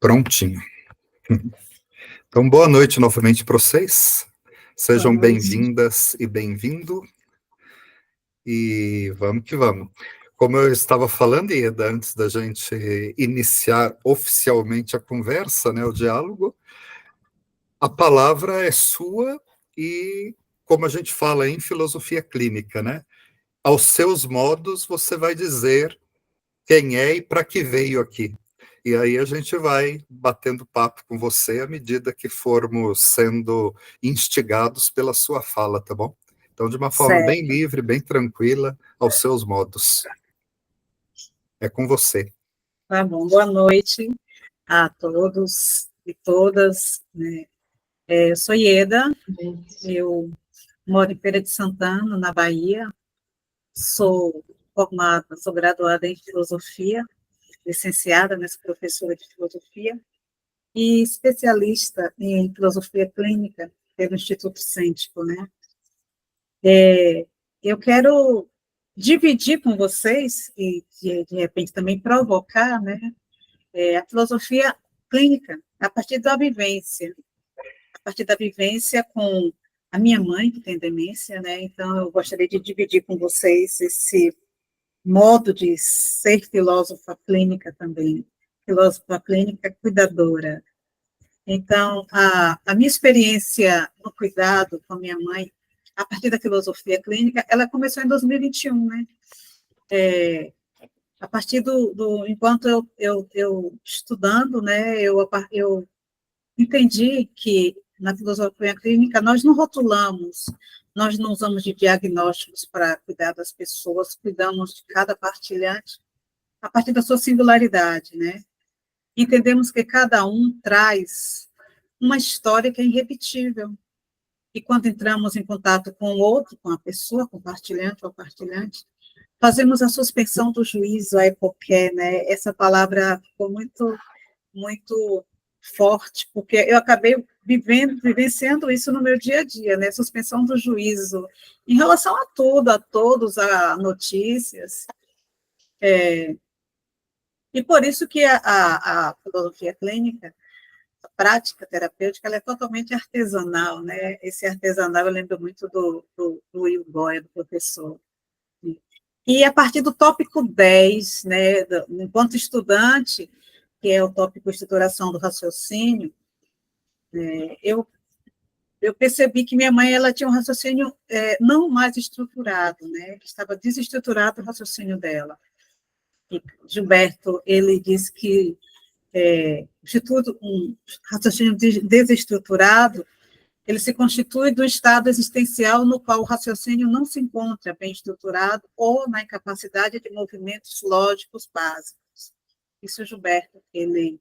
Prontinho. Então, boa noite novamente para vocês. Sejam bem-vindas e bem-vindo. E vamos que vamos. Como eu estava falando, Ieda, antes da gente iniciar oficialmente a conversa, né, o diálogo, a palavra é sua e, como a gente fala em filosofia clínica, né, aos seus modos você vai dizer quem é e para que veio aqui. E aí a gente vai batendo papo com você à medida que formos sendo instigados pela sua fala, tá bom? Então, de uma forma bem livre, bem tranquila, aos seus modos. É com você. Tá bom, boa noite a todos e todas. Eu sou Ieda, eu moro em Feira de Santana, na Bahia, sou formada, sou graduada em filosofia, licenciada, sou professora de filosofia, e especialista em filosofia clínica pelo Instituto Cêntico, né? Eu quero dividir com vocês, e de repente também provocar, né, a filosofia clínica, a partir da vivência com a minha mãe, que tem demência, né? Então, eu gostaria de dividir com vocês esse modo de ser filósofa clínica também, filósofa clínica cuidadora. Então, a minha experiência no cuidado com a minha mãe, a partir da filosofia clínica, ela começou em 2021, né? A partir enquanto eu estudando, né, eu entendi que na filosofia clínica nós não rotulamos, nós não usamos de diagnósticos para cuidar das pessoas, cuidamos de cada partilhante a partir da sua singularidade, né? Entendemos que cada um traz uma história que é irrepetível. E quando entramos em contato com o outro, com a pessoa, com o partilhante ou partilhante, fazemos a suspensão do juízo, a epoqué, né? Essa palavra ficou muito, muito forte, porque eu acabei vivenciando isso no meu dia a dia, né? Suspensão do juízo, em relação a tudo, a todos, a notícias. E por isso que a filosofia clínica, a prática terapêutica, ela é totalmente artesanal, né? Esse artesanal eu lembro muito do Will Boyle, do professor. E a partir do tópico 10, né, enquanto estudante, que é o tópico estruturação do raciocínio, eu percebi que minha mãe ela tinha um raciocínio não mais estruturado, né, que estava desestruturado o raciocínio dela. E Gilberto, ele diz que um raciocínio desestruturado, ele se constitui do estado existencial no qual o raciocínio não se encontra bem estruturado ou na incapacidade de movimentos lógicos básicos. Isso Gilberto, ele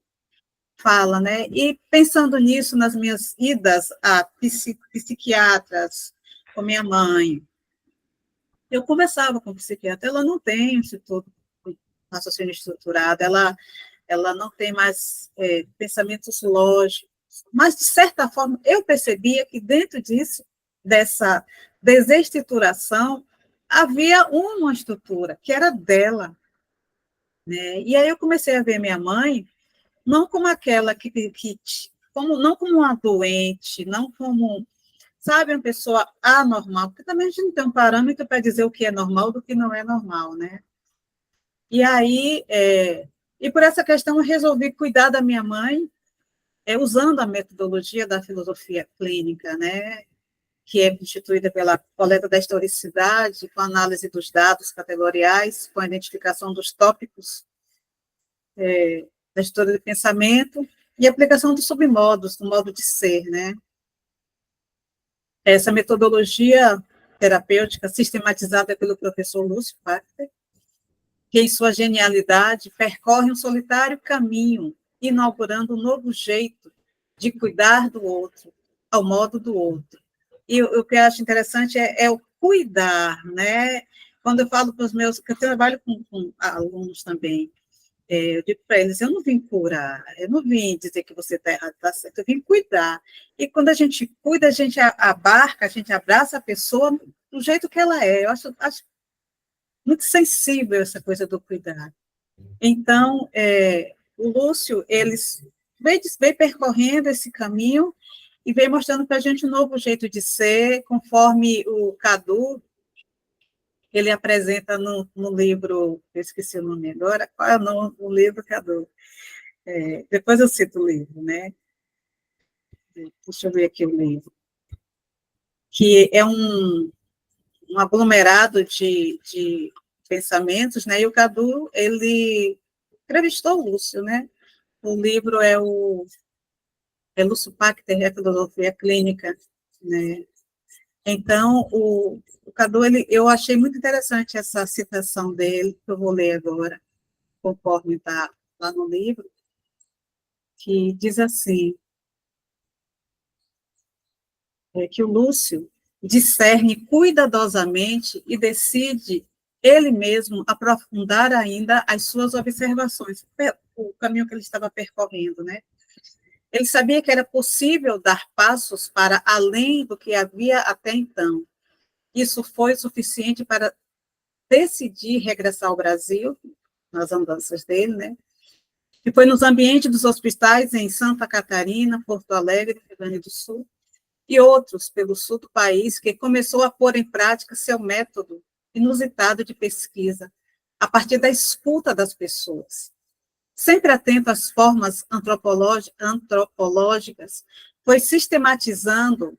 fala, né? E pensando nisso, nas minhas idas a psiquiatras, com minha mãe, eu conversava com a psiquiatra, ela não tem isso tudo, raciocínio estruturado, ela não tem mais pensamentos lógicos, mas, de certa forma, eu percebia que dentro disso, dessa desestruturação, havia uma estrutura, que era dela, né? E aí eu comecei a ver minha mãe não como aquela não como uma doente, não como, sabe, uma pessoa anormal, porque também a gente não tem um parâmetro para dizer o que é normal do que não é normal, né? E aí, e por essa questão, eu resolvi cuidar da minha mãe, usando a metodologia da filosofia clínica, né, que é constituída pela coleta da historicidade, com a análise dos dados categoriais, com a identificação dos tópicos da história do pensamento e aplicação dos submodos, do modo de ser, né. Essa metodologia terapêutica sistematizada pelo professor Lúcio Pachter, que, em sua genialidade, percorre um solitário caminho, inaugurando um novo jeito de cuidar do outro, ao modo do outro. E o que eu acho interessante é o cuidar, né? Quando eu falo para os meus, que eu trabalho com alunos também, eu digo para eles, eu não vim curar, eu não vim dizer que você está errado, está certo, eu vim cuidar. E quando a gente cuida, a gente abarca, a gente abraça a pessoa do jeito que ela é. Eu acho muito sensível essa coisa do cuidado. Então, o Lúcio, veio percorrendo esse caminho e veio mostrando para a gente um novo jeito de ser, conforme o Cadu, ele apresenta no livro, eu esqueci o nome agora, qual é o nome do livro, Cadu? Depois eu cito o livro, né? Deixa eu ver aqui o livro. Que é um aglomerado de pensamentos, né? E o Cadu, ele entrevistou o Lúcio, né? O livro é Lúcio Pachter, a Filosofia Clínica, né? Então, o Cadu, eu achei muito interessante essa citação dele, que eu vou ler agora, conforme está lá no livro, que diz assim, que o Lúcio discerne cuidadosamente e decide ele mesmo aprofundar ainda as suas observações, o caminho que ele estava percorrendo, né? Ele sabia que era possível dar passos para além do que havia até então. Isso foi suficiente para decidir regressar ao Brasil, nas andanças dele, né? E foi nos ambientes dos hospitais em Santa Catarina, Porto Alegre, Rio Grande do Sul, e outros pelo sul do país, que começou a pôr em prática seu método inusitado de pesquisa, a partir da escuta das pessoas. Sempre atento às formas antropológicas, foi sistematizando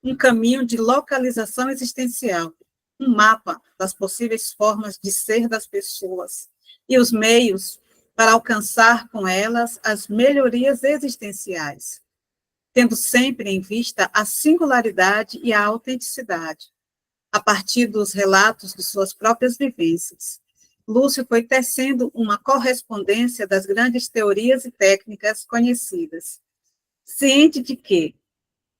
um caminho de localização existencial, um mapa das possíveis formas de ser das pessoas e os meios para alcançar com elas as melhorias existenciais, tendo sempre em vista a singularidade e a autenticidade, a partir dos relatos de suas próprias vivências. Lúcio foi tecendo uma correspondência das grandes teorias e técnicas conhecidas, ciente de que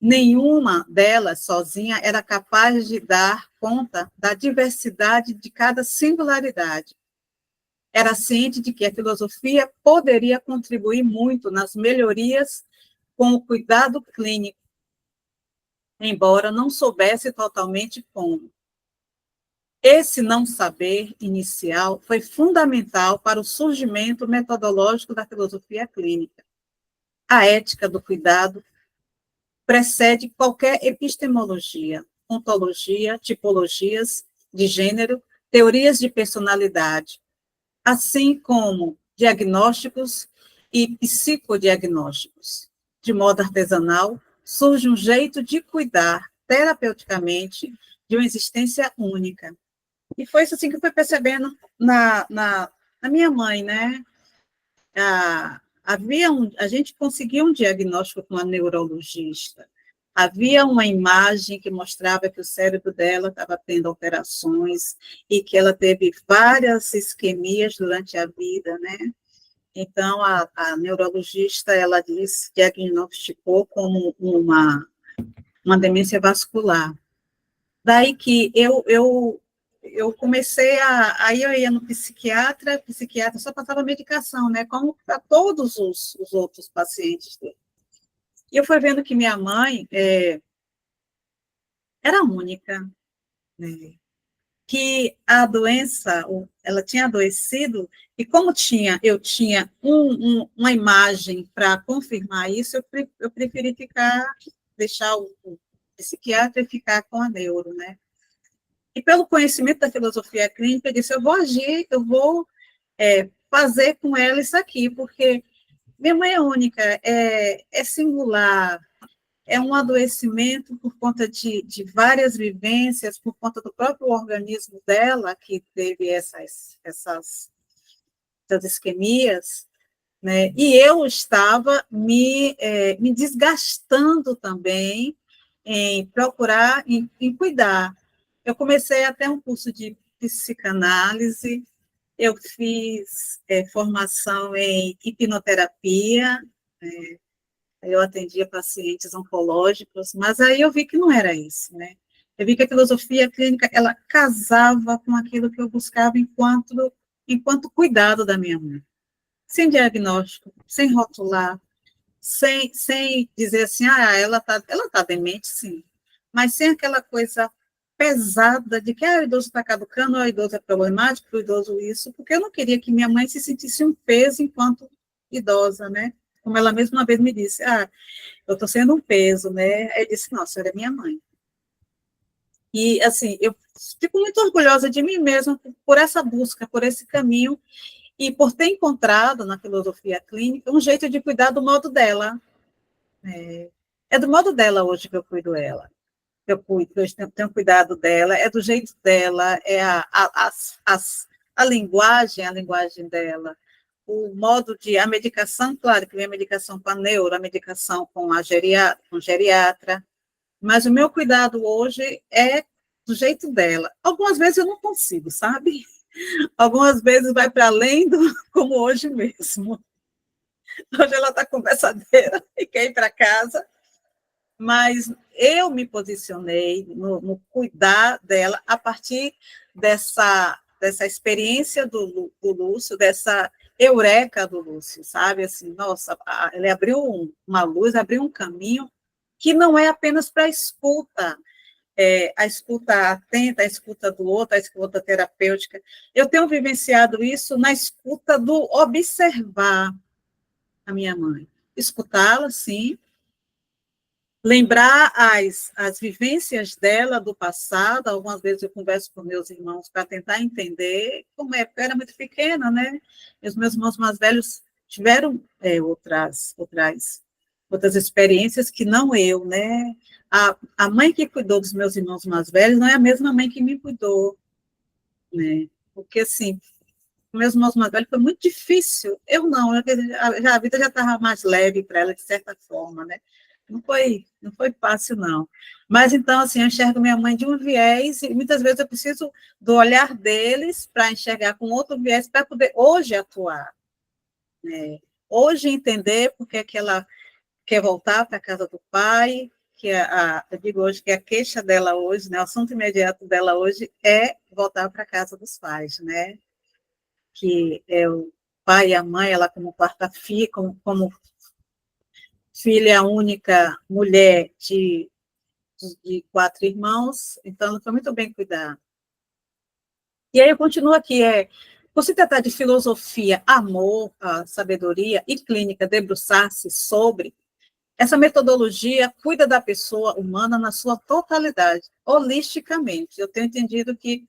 nenhuma delas sozinha era capaz de dar conta da diversidade de cada singularidade. Era ciente de que a filosofia poderia contribuir muito nas melhorias com o cuidado clínico, embora não soubesse totalmente como. Esse não saber inicial foi fundamental para o surgimento metodológico da filosofia clínica. A ética do cuidado precede qualquer epistemologia, ontologia, tipologias de gênero, teorias de personalidade, assim como diagnósticos e psicodiagnósticos. De modo artesanal, surge um jeito de cuidar terapeuticamente de uma existência única. E foi isso assim que eu fui percebendo na minha mãe, né? A gente conseguiu um diagnóstico com a neurologista. Havia uma imagem que mostrava que o cérebro dela estava tendo alterações e que ela teve várias isquemias durante a vida, né? Então, a neurologista, ela diagnosticou como uma demência vascular. Daí que eu comecei aí eu ia no psiquiatra só passava medicação, né, como para todos os outros pacientes dele. E eu fui vendo que minha mãe era única, né, que a doença, ela tinha adoecido, e como eu tinha uma imagem para confirmar isso, eu preferi deixar o psiquiatra e ficar com a neuro, né. E pelo conhecimento da filosofia clínica, eu disse, eu vou agir, eu vou fazer com ela isso aqui, porque minha mãe é única, é singular, é um adoecimento por conta de várias vivências, por conta do próprio organismo dela, que teve essas isquemias, né? E eu estava me desgastando também em procurar, em cuidar. Eu comecei até um curso de psicanálise, eu fiz formação em hipnoterapia, eu atendia pacientes oncológicos, mas aí eu vi que não era isso, né? Eu vi que a filosofia clínica, ela casava com aquilo que eu buscava enquanto cuidado da minha mãe. Sem diagnóstico, sem rotular, sem dizer assim, ela tá demente, sim, mas sem aquela coisa pesada de que o idoso está caducando, o idoso é problemático, o idoso isso, porque eu não queria que minha mãe se sentisse um peso enquanto idosa, né? como ela mesma uma vez me disse, eu estou sendo um peso, né? Aí eu disse, não, a senhora é minha mãe. E, assim, eu fico muito orgulhosa de mim mesma por essa busca, por esse caminho, e por ter encontrado na filosofia clínica um jeito de cuidar do modo dela. É do modo dela hoje que eu cuido dela. Que eu tenho cuidado dela, é do jeito dela, é a linguagem dela, o modo de, a medicação, claro que vem a medicação com a neuro, a medicação com a geriatra, mas o meu cuidado hoje é do jeito dela. Algumas vezes eu não consigo, sabe? Algumas vezes vai para além do, como hoje mesmo. Hoje ela está conversadeira e quer ir para casa, mas eu me posicionei no cuidar dela a partir dessa experiência do Lúcio, dessa eureka do Lúcio, sabe? Assim, nossa, ele abriu uma luz, abriu um caminho que não é apenas para a escuta atenta, a escuta do outro, a escuta terapêutica. Eu tenho vivenciado isso na escuta do observar a minha mãe. Escutá-la, sim, lembrar as vivências dela do passado. Algumas vezes eu converso com meus irmãos para tentar entender como é, porque eu era muito pequena, né? E os meus irmãos mais velhos tiveram outras experiências que não eu, né? A mãe que cuidou dos meus irmãos mais velhos não é a mesma mãe que me cuidou, né? Porque, assim, meus irmãos mais velhos foi muito difícil. Eu não, a vida já estava mais leve para ela, de certa forma, né? Não foi fácil, não. Mas, então, assim, eu enxergo minha mãe de um viés, e muitas vezes eu preciso do olhar deles para enxergar com outro viés, para poder hoje atuar, né? Hoje entender porque é que ela quer voltar para a casa do pai, que eu digo hoje que a queixa dela hoje, né, o assunto imediato dela hoje é voltar para a casa dos pais, né? Que é o pai e a mãe, ela como quarta filha, como filha única mulher de 4 irmãos, então ela foi muito bem cuidada. E aí eu continuo aqui, por se tratar de filosofia, amor, sabedoria e clínica, debruçar-se sobre essa metodologia cuida da pessoa humana na sua totalidade, holisticamente. Eu tenho entendido que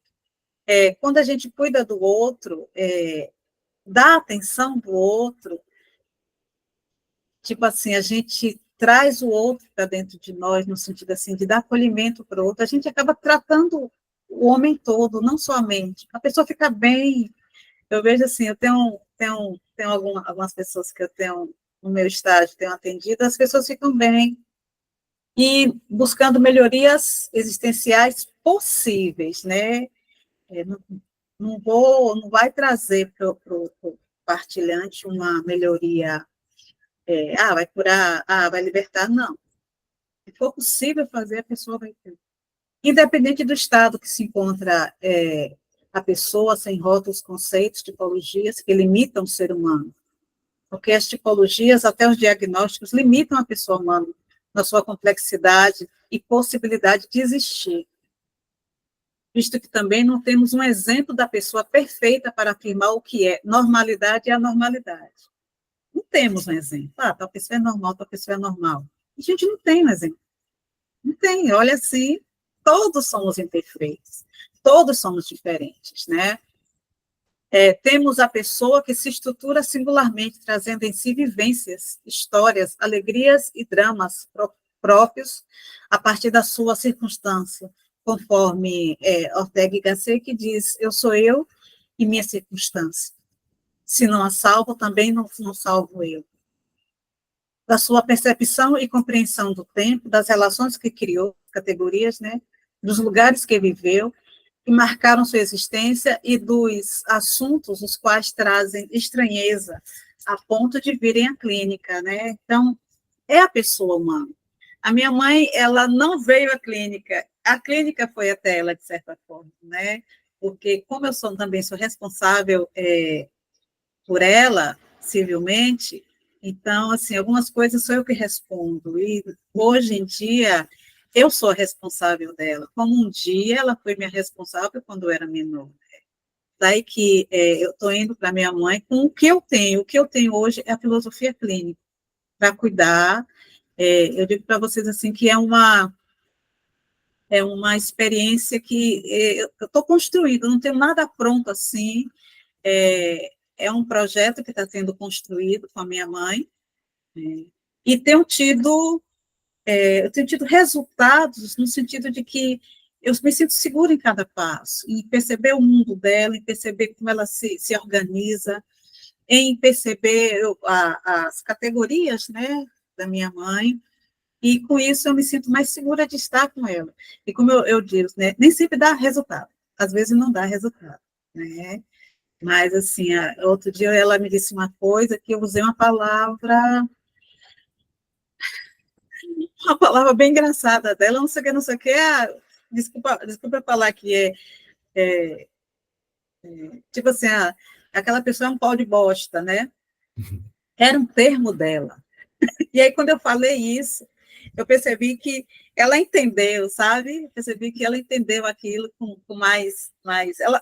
quando a gente cuida do outro, dá atenção do outro, tipo assim, a gente traz o outro para dentro de nós, no sentido assim, de dar acolhimento para o outro, a gente acaba tratando o homem todo, não só a mente. A pessoa fica bem. Eu vejo assim, eu tenho algumas pessoas que eu tenho no meu estágio, tenho atendido, as pessoas ficam bem, e buscando melhorias existenciais possíveis, né? Não vai trazer para o partilhante uma melhoria, vai curar, vai libertar, não. Se for possível fazer, a pessoa vai ter. Independente do estado que se encontra a pessoa, sem rótulos, conceitos, tipologias que limitam o ser humano. Porque as tipologias, até os diagnósticos, limitam a pessoa humana na sua complexidade e possibilidade de existir. Visto que também não temos um exemplo da pessoa perfeita para afirmar o que é normalidade e anormalidade. Não temos um exemplo. Tal pessoa é normal, tal pessoa é normal. A gente não tem um exemplo. Não tem. Olha assim, todos somos imperfeitos, todos somos diferentes, né? Temos a pessoa que se estrutura singularmente, trazendo em si vivências, histórias, alegrias e dramas próprios a partir da sua circunstância, conforme Ortega y Gasset, que diz, eu sou eu e minha circunstância. Se não a salvo, também não salvo eu. Da sua percepção e compreensão do tempo, das relações que criou, categorias, né, dos lugares que viveu, que marcaram sua existência e dos assuntos os quais trazem estranheza a ponto de virem à clínica, né? Então, é a pessoa humana. A minha mãe, ela não veio à clínica, a clínica foi até ela, de certa forma, né? Porque, como eu também sou responsável por ela, civilmente, então, assim, algumas coisas sou eu que respondo, e hoje em dia eu sou a responsável dela, como um dia ela foi minha responsável quando eu era menor. Daí que eu estou indo para minha mãe com o que eu tenho hoje é a filosofia clínica. para cuidar. Eu digo para vocês assim que é uma experiência que eu estou construindo, não tenho nada pronto assim. É um projeto que está sendo construído com a minha mãe, e eu tenho tido resultados no sentido de que eu me sinto segura em cada passo, em perceber o mundo dela, em perceber como ela se organiza, em perceber as categorias, né, da minha mãe, e com isso eu me sinto mais segura de estar com ela. E como eu digo, né, nem sempre dá resultado, às vezes não dá resultado, né? Mas, assim, outro dia ela me disse uma coisa que eu usei uma palavra bem engraçada dela, não sei o que, não sei o que, desculpa falar que tipo assim, aquela pessoa é um pau de bosta, né? Era um termo dela. E aí, quando eu falei isso, eu percebi que ela entendeu, sabe? Percebi que ela entendeu aquilo com mais...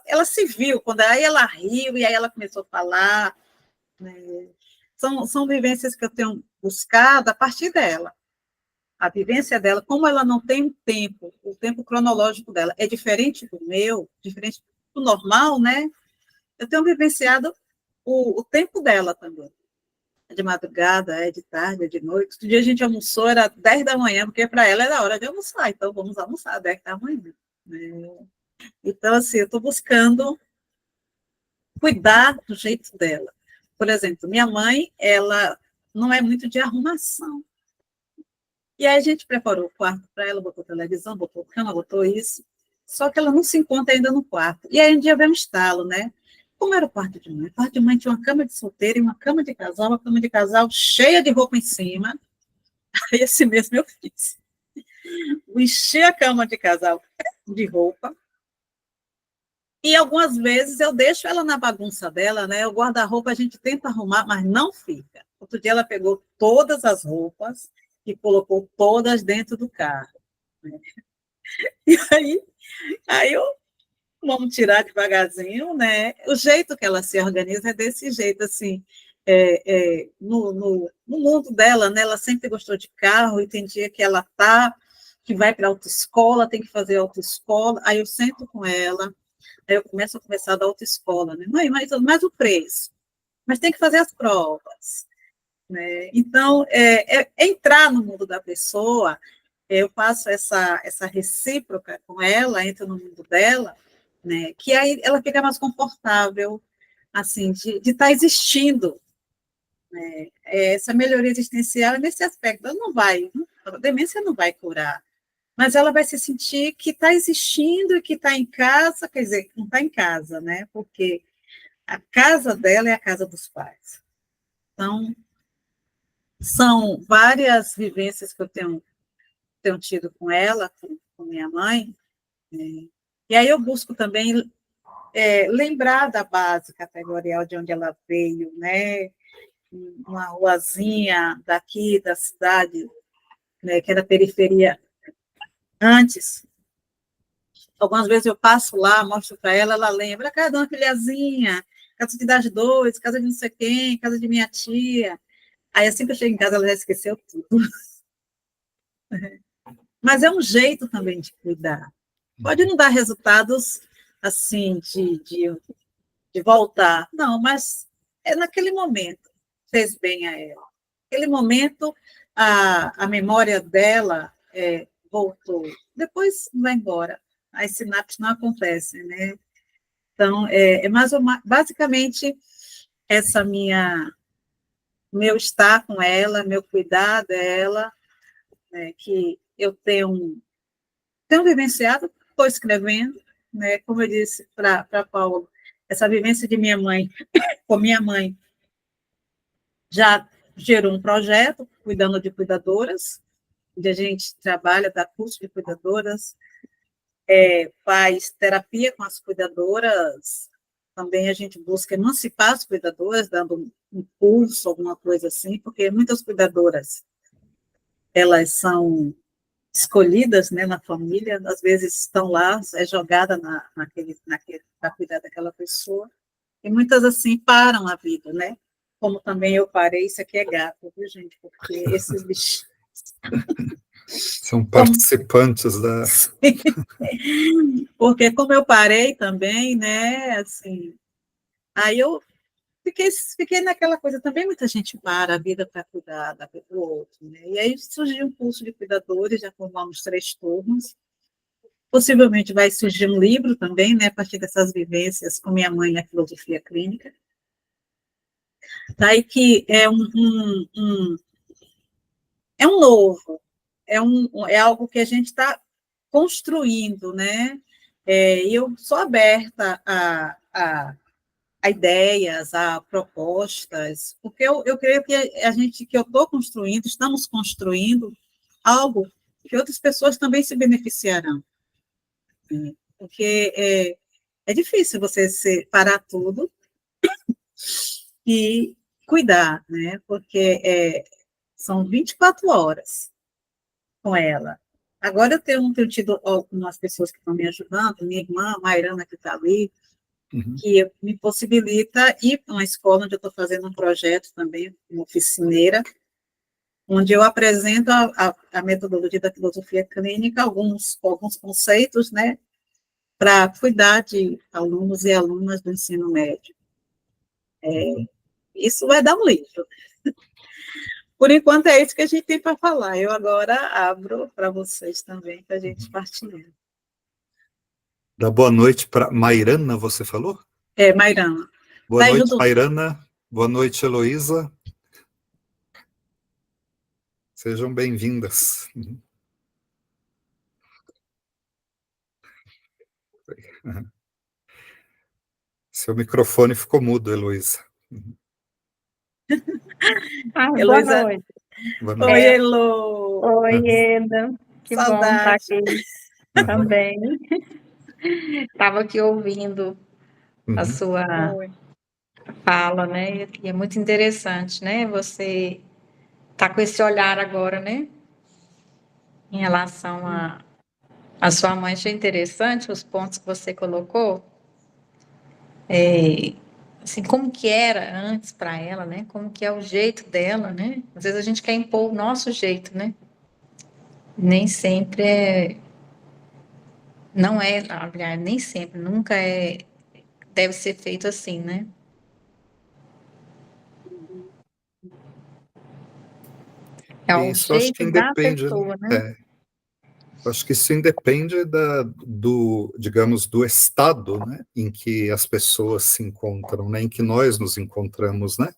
Ela se viu, aí ela riu, e aí ela começou a falar, né? São vivências que eu tenho buscado a partir dela. A vivência dela, como ela não tem o tempo cronológico dela é diferente do meu, diferente do normal, né? Eu tenho vivenciado o tempo dela também. É de madrugada, é de tarde, é de noite. Outro dia a gente almoçou, era 10 da manhã, porque para ela era hora de almoçar, então vamos almoçar 10 da manhã. Né? Então, assim, eu estou buscando cuidar do jeito dela. Por exemplo, minha mãe, ela não é muito de arrumação. E aí a gente preparou o quarto para ela, botou televisão, botou cama, botou isso. Só que ela não se encontra ainda no quarto. E aí um dia veio um estalo, né? Como era o quarto de mãe? O quarto de mãe tinha uma cama de solteiro e uma cama de casal cheia de roupa em cima. Aí esse mesmo eu fiz. Enchi a cama de casal de roupa. E algumas vezes eu deixo ela na bagunça dela, né? O guarda-roupa a gente tenta arrumar, mas não fica. Outro dia ela pegou todas as roupas e colocou todas dentro do carro. Né? E aí vamos tirar devagarzinho, né? O jeito que ela se organiza é desse jeito, assim. No mundo dela, né? Ela sempre gostou de carro, e tem dia que vai para a autoescola, tem que fazer autoescola, aí eu sento com ela, aí eu começo a conversar da autoescola, né? Mãe, mas o preço? Mas tem que fazer as provas. Né? Então, entrar no mundo da pessoa, eu faço essa recíproca com ela, entro no mundo dela, né? Que aí ela fica mais confortável, assim, de estar existindo. Né? Essa melhoria existencial nesse aspecto, ela não vai, a demência não vai curar, mas ela vai se sentir que está existindo e que está em casa, quer dizer, não está em casa, né? Porque a casa dela é a casa dos pais. Então, são várias vivências que eu tenho tido com ela, com minha mãe, né? E aí eu busco também lembrar da base categorial de onde ela veio, né? Uma ruazinha daqui, da cidade, né, que era periferia antes. Algumas vezes eu passo lá, mostro para ela, ela lembra, casa de uma filhazinha, casa de das dois, casa de não sei quem, casa de minha tia. Aí assim que eu chego em casa, ela já esqueceu tudo. Mas é um jeito também de cuidar. Pode não dar resultados assim, de voltar, não, mas é naquele momento, fez bem a ela. Naquele momento, a memória dela voltou. Depois vai embora. As sinapses não acontecem, né? Então, basicamente essa meu estar com ela, meu cuidar dela, né, que eu tenho vivenciado, estou escrevendo, né, como eu disse para Paulo, essa vivência de minha mãe, com minha mãe, já gerou um projeto, cuidando de cuidadoras, onde a gente trabalha, dá curso de cuidadoras, faz terapia com as cuidadoras, também a gente busca emancipar as cuidadoras, dando um curso, alguma coisa assim, porque muitas cuidadoras, elas são escolhidas, né, na família, às vezes estão lá, jogada naquele para cuidar daquela pessoa, e muitas, assim, param a vida, né, como também eu parei, isso aqui é gato, viu, gente? Porque esses bichos... São participantes da... Porque como eu parei também, né, assim, aí eu fiquei naquela coisa, também muita gente para a vida para cuidar da vida do outro, né, e aí surgiu um curso de cuidadores, já formamos 3 turmas, possivelmente vai surgir um livro também, né, a partir dessas vivências com minha mãe na filosofia clínica, daí que é um novo, é algo que a gente está construindo, né? Eu sou aberta a ideias, a propostas, porque eu creio que que eu estou construindo, estamos construindo algo que outras pessoas também se beneficiarão, né? Porque é difícil você parar tudo e cuidar, né? Porque são 24 horas com ela. Agora eu tenho tido algumas pessoas que estão me ajudando, minha irmã, Mairana, que está ali, que me possibilita ir para uma escola onde eu estou fazendo um projeto também, uma oficineira, onde eu apresento a metodologia da filosofia clínica, alguns conceitos, né, para cuidar de alunos e alunas do ensino médio. Isso vai dar um livro. Por enquanto, é isso que a gente tem para falar. Eu agora abro para vocês também, para a gente partilhar. Dá boa noite para Mairana, você falou? Mairana. Boa noite, Mairana. Boa noite, Heloísa. Sejam bem-vindas. Seu microfone ficou mudo, Heloísa. Boa noite. Boa noite. Oi, Elo. Oi, Eda. Que Saudade. bom estar aqui também. Estava aqui ouvindo a sua fala, né? E é muito interessante, né? Você tá com esse olhar agora, né? Em relação a sua mãe. Achei interessante os pontos que você colocou. Assim, como que era antes para ela, né? Como que é o jeito dela, né? Às vezes a gente quer impor o nosso jeito, né? Nem sempre não é, aliás, nem sempre, nunca deve ser feito assim, né? É o Isso acho que jeito da independe, pessoa, né? Acho que isso independe digamos, do estado, né, em que as pessoas se encontram, né, em que nós nos encontramos, né?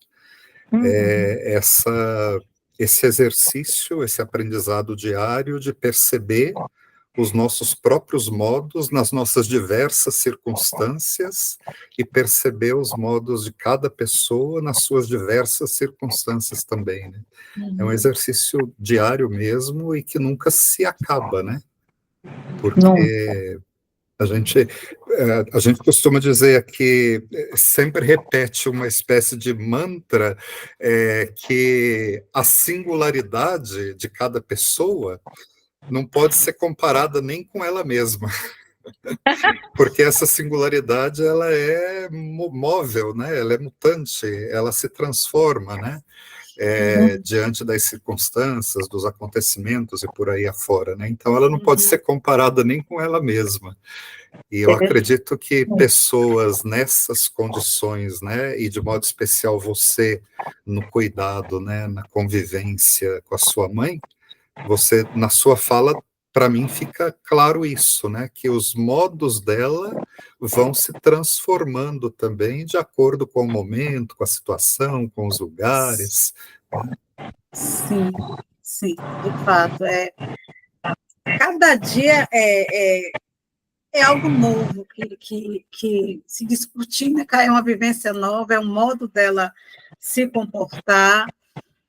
Esse exercício, esse aprendizado diário de perceber os nossos próprios modos nas nossas diversas circunstâncias e perceber os modos de cada pessoa nas suas diversas circunstâncias também, né? É um exercício diário mesmo e que nunca se acaba, né? Porque a gente costuma dizer aqui, sempre repete uma espécie de mantra, que a singularidade de cada pessoa não pode ser comparada nem com ela mesma, porque essa singularidade ela é móvel, né? Ela é mutante, ela se transforma, né? Diante das circunstâncias, dos acontecimentos e por aí afora, né? Então ela não pode ser comparada nem com ela mesma. E eu acredito que pessoas nessas condições, né, e de modo especial você no cuidado, né, na convivência com a sua mãe, você, na sua fala, para mim fica claro isso, né, que os modos dela vão se transformando também de acordo com o momento, com a situação, com os lugares. Sim, sim, de fato. Cada dia é algo novo que se discutir, né? É uma vivência nova, é um modo dela se comportar.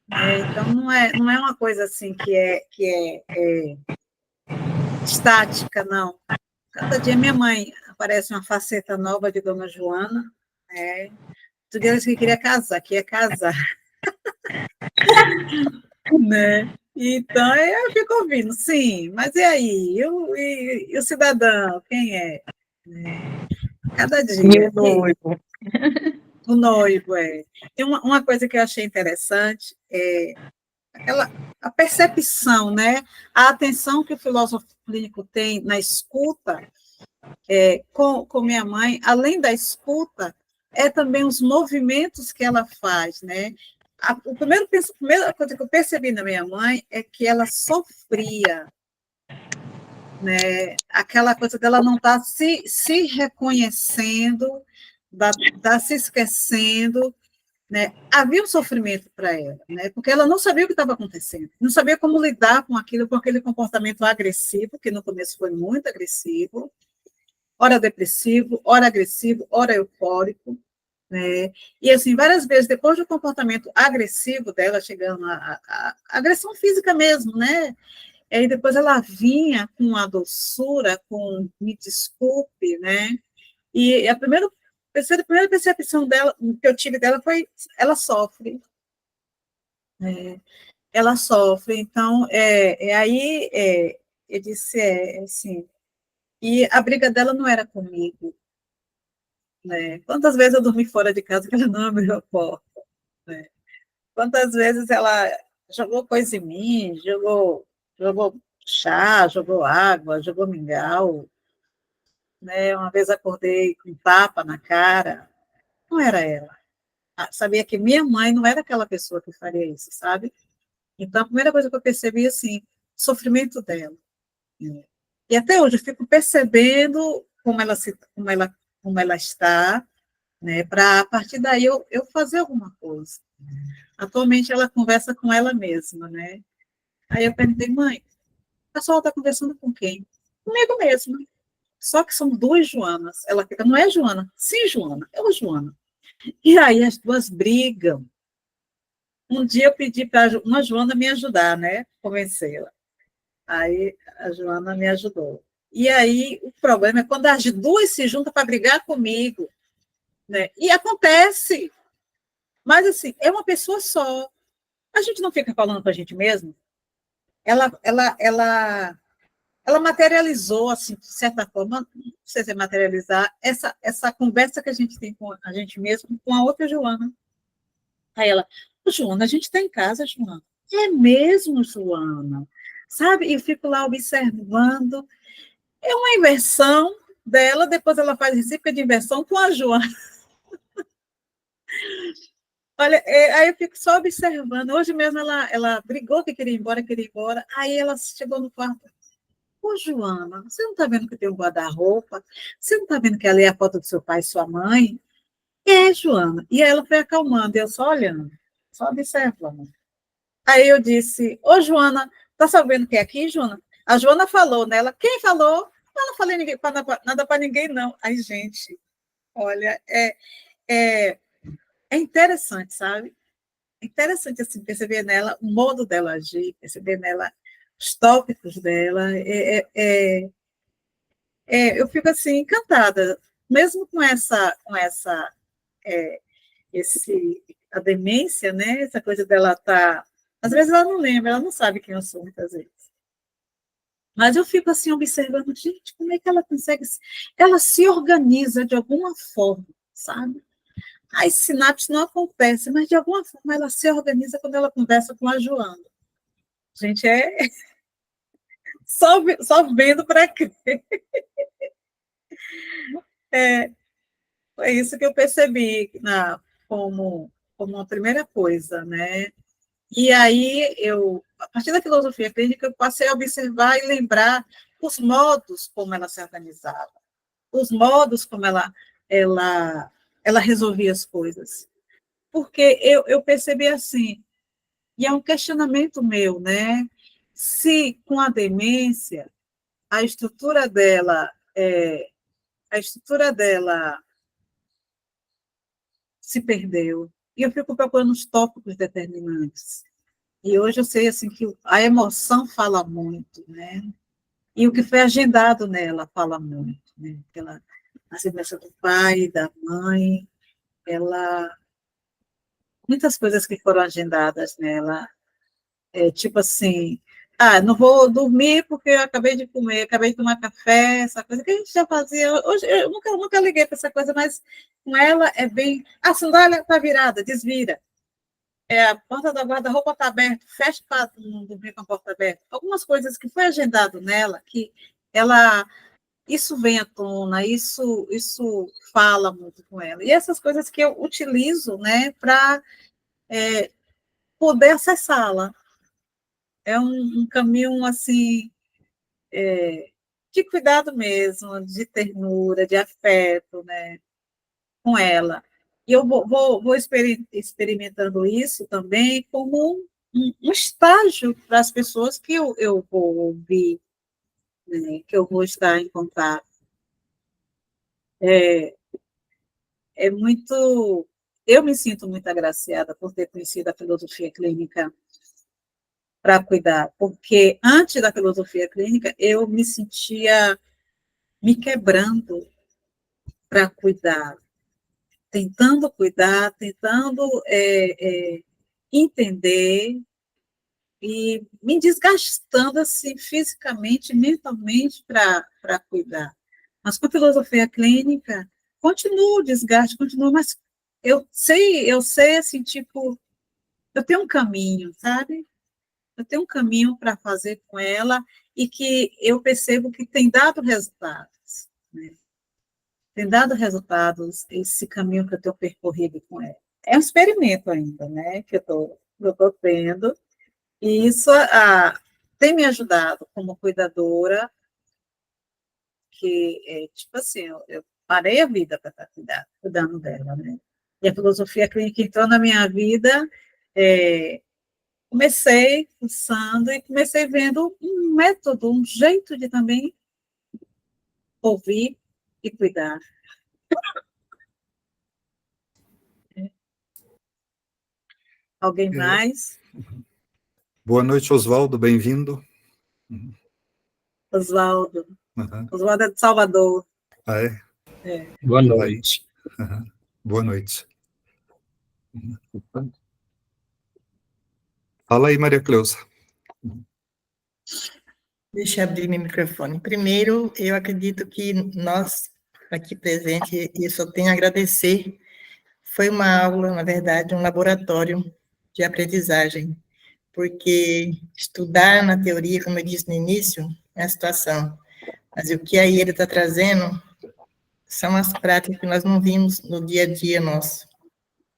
Então, não é uma coisa assim que é estática, não. Cada dia minha mãe aparece uma faceta nova de Dona Joana. Tu disse que queria casar, que ia casar. Né? Então, eu fico ouvindo, sim, mas e aí? E o cidadão, quem é? Cada dia. Meu noivo. O noivo, é. Tem uma coisa que eu achei interessante, a percepção, né? A atenção que o filósofo clínico tem na escuta com minha mãe, além da escuta, é também os movimentos que ela faz, né? A primeira coisa que eu percebi na minha mãe é que ela sofria, né? Aquela coisa dela não estar se reconhecendo, da se esquecendo, né? Havia um sofrimento para ela, né? Porque ela não sabia o que estava acontecendo, não sabia como lidar com aquilo, com aquele comportamento agressivo, que no começo foi muito agressivo, ora depressivo, ora agressivo, ora eufórico, né? E assim, várias vezes, depois do comportamento agressivo dela, chegando a agressão física mesmo, né? E aí depois ela vinha com a doçura, com me desculpe, né? E a primeira percepção dela, que eu tive dela foi, ela sofre, né? Ela sofre. Então, aí eu disse, assim, e a briga dela não era comigo, né? Quantas vezes eu dormi fora de casa que ela não abriu a porta, né? Quantas vezes ela jogou coisa em mim, jogou chá, jogou água, jogou mingau, né? Uma vez acordei com um tapa na cara, não era ela. Sabia que minha mãe não era aquela pessoa que faria isso, sabe? Então, a primeira coisa que eu percebi, assim, o sofrimento dela, né? E até hoje eu fico percebendo como ela está, né? Para, a partir daí, eu fazer alguma coisa. Atualmente, ela conversa com ela mesma, né? Aí eu perguntei, mãe, a senhora está conversando com quem? Comigo mesma. Só que são duas Joanas. Ela fica, não é Joana? Sim, Joana, é uma Joana. E aí as duas brigam. Um dia eu pedi para uma Joana me ajudar, né? Convencê-la. Aí a Joana me ajudou. E aí o problema é quando as duas se juntam para brigar comigo, né? E acontece. Mas assim, é uma pessoa só. A gente não fica falando para a gente mesmo. Ela materializou, assim, de certa forma, não sei se é materializar, essa conversa que a gente tem com a gente mesmo, com a outra Joana. Aí ela, Joana, a gente está em casa, Joana. É mesmo, Joana. Sabe? E eu fico lá observando. É uma inversão dela, depois ela faz recíproca de inversão com a Joana. Olha, aí eu fico só observando. Hoje mesmo ela brigou que queria ir embora. Aí ela chegou no quarto. Ô, Joana, você não está vendo que tem um guarda-roupa? Você não está vendo que ali é a foto do seu pai e sua mãe? É, Joana. E aí ela foi acalmando, e eu só olhando, só observando. Aí eu disse, ô, Joana, tá sabendo que é aqui, Joana? A Joana falou nela. Quem falou? Eu não falei nada para ninguém, não. Ai, gente, olha, é, é interessante, sabe? É interessante assim, perceber nela o modo dela agir, perceber nela os tópicos dela. Eu fico assim encantada, mesmo é, a demência, né? Essa coisa dela tá, às vezes ela não lembra, ela não sabe quem eu sou muitas vezes. Mas eu fico assim observando, gente, como é que ela consegue, ela se organiza de alguma forma, sabe? As sinapses não acontecem, mas de alguma forma ela se organiza quando ela conversa com a Joana. Gente, só vendo para crer. É, foi isso que eu percebi como uma primeira coisa, né? E aí, a partir da filosofia clínica, eu passei a observar e lembrar os modos como ela se organizava, os modos como ela resolvia as coisas. Porque eu percebi assim, e é um questionamento meu, né? Se com a demência, a estrutura dela, a estrutura dela se perdeu. E eu fico procurando os tópicos determinantes. E hoje eu sei assim que a emoção fala muito, né? E o que foi agendado nela fala muito, né? A semelhança do pai, da mãe, muitas coisas que foram agendadas nela, tipo assim, não vou dormir porque eu acabei de comer, acabei de tomar café, essa coisa que a gente já fazia. Hoje eu nunca liguei para essa coisa, mas com ela é bem. A sandália está virada, desvira. A porta da guarda-roupa está aberta, fecha para não dormir com a porta aberta. Algumas coisas que foi agendado nela, que ela. Isso vem à tona, isso fala muito com ela. E essas coisas que eu utilizo, né, para poder acessá-la. É um caminho, assim, de cuidado mesmo, de ternura, de afeto, né, com ela. E eu vou experimentando isso também como um estágio para as pessoas que eu vou ouvir, né, que eu vou estar em contato. É muito... Eu me sinto muito agraciada por ter conhecido a filosofia clínica para cuidar, porque antes da filosofia clínica eu me sentia me quebrando para cuidar, tentando entender e me desgastando assim fisicamente, mentalmente para cuidar. Mas com a filosofia clínica continua o desgaste, continua, mas eu sei assim, tipo, eu tenho um caminho, sabe? Eu tenho um caminho para fazer com ela e que eu percebo que tem dado resultados, né? Tem dado resultados esse caminho que eu tenho percorrido com ela. É um experimento ainda, né, que eu estou tendo, e isso tem me ajudado como cuidadora, que, tipo assim, eu parei a vida para estar cuidando dela, né? E a filosofia clínica entrou na minha vida, comecei usando e comecei vendo um método, um jeito de também ouvir e cuidar. Alguém mais? Boa noite, Oswaldo, bem-vindo. Oswaldo. Oswaldo é de Salvador. Ah, é? Boa noite. Boa noite. Fala aí, Maria Cleusa. Deixa eu abrir meu microfone. Primeiro, eu acredito que nós, aqui presentes, eu só tenho a agradecer. Foi uma aula, na verdade, um laboratório de aprendizagem, porque estudar na teoria, como eu disse no início, é a situação. Mas o que a IEDA está trazendo são as práticas que nós não vimos no dia a dia nosso.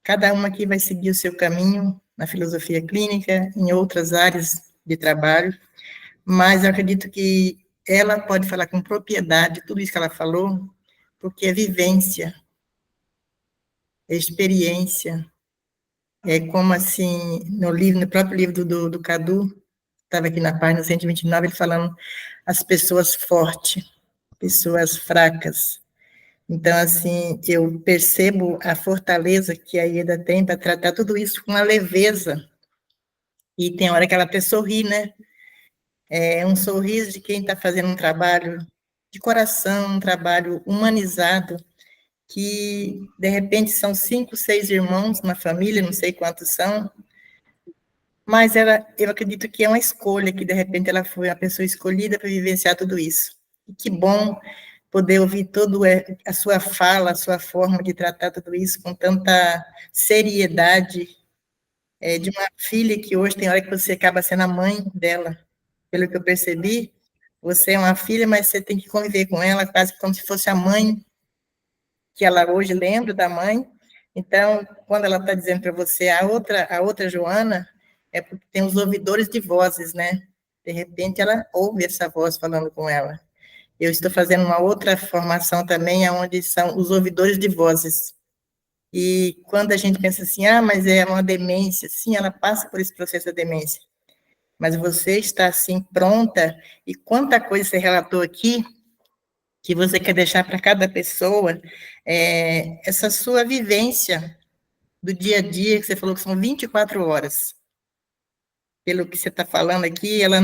Cada uma aqui vai seguir o seu caminho na filosofia clínica, em outras áreas de trabalho, mas eu acredito que ela pode falar com propriedade tudo isso que ela falou, porque é vivência, é experiência, é como assim, no próprio livro do Cadu, estava aqui na página 129, ele falando as pessoas fortes, pessoas fracas. Então, assim, eu percebo a fortaleza que a Ieda tem para tratar tudo isso com uma leveza, e tem hora que ela até sorri, né? É um sorriso de quem está fazendo um trabalho de coração, um trabalho humanizado, que, de repente, são 5, 6 irmãos, uma família, não sei quantos são, mas eu acredito que é uma escolha, que, de repente, ela foi a pessoa escolhida para vivenciar tudo isso. E que bom poder ouvir toda a sua fala, a sua forma de tratar tudo isso com tanta seriedade, de uma filha que hoje tem hora que você acaba sendo a mãe dela. Pelo que eu percebi, você é uma filha, mas você tem que conviver com ela quase como se fosse a mãe, que ela hoje lembra da mãe. Então, quando ela está dizendo para você a outra Joana, é porque tem os ouvidores de vozes, né? De repente, ela ouve essa voz falando com ela. Eu estou fazendo uma outra formação também, onde são os ouvidores de vozes. E quando a gente pensa assim, mas é uma demência, sim, ela passa por esse processo da demência. Mas você está, assim, pronta, e quanta coisa você relatou aqui, que você quer deixar para cada pessoa, essa sua vivência do dia a dia, que você falou que são 24 horas. Pelo que você está falando aqui, ela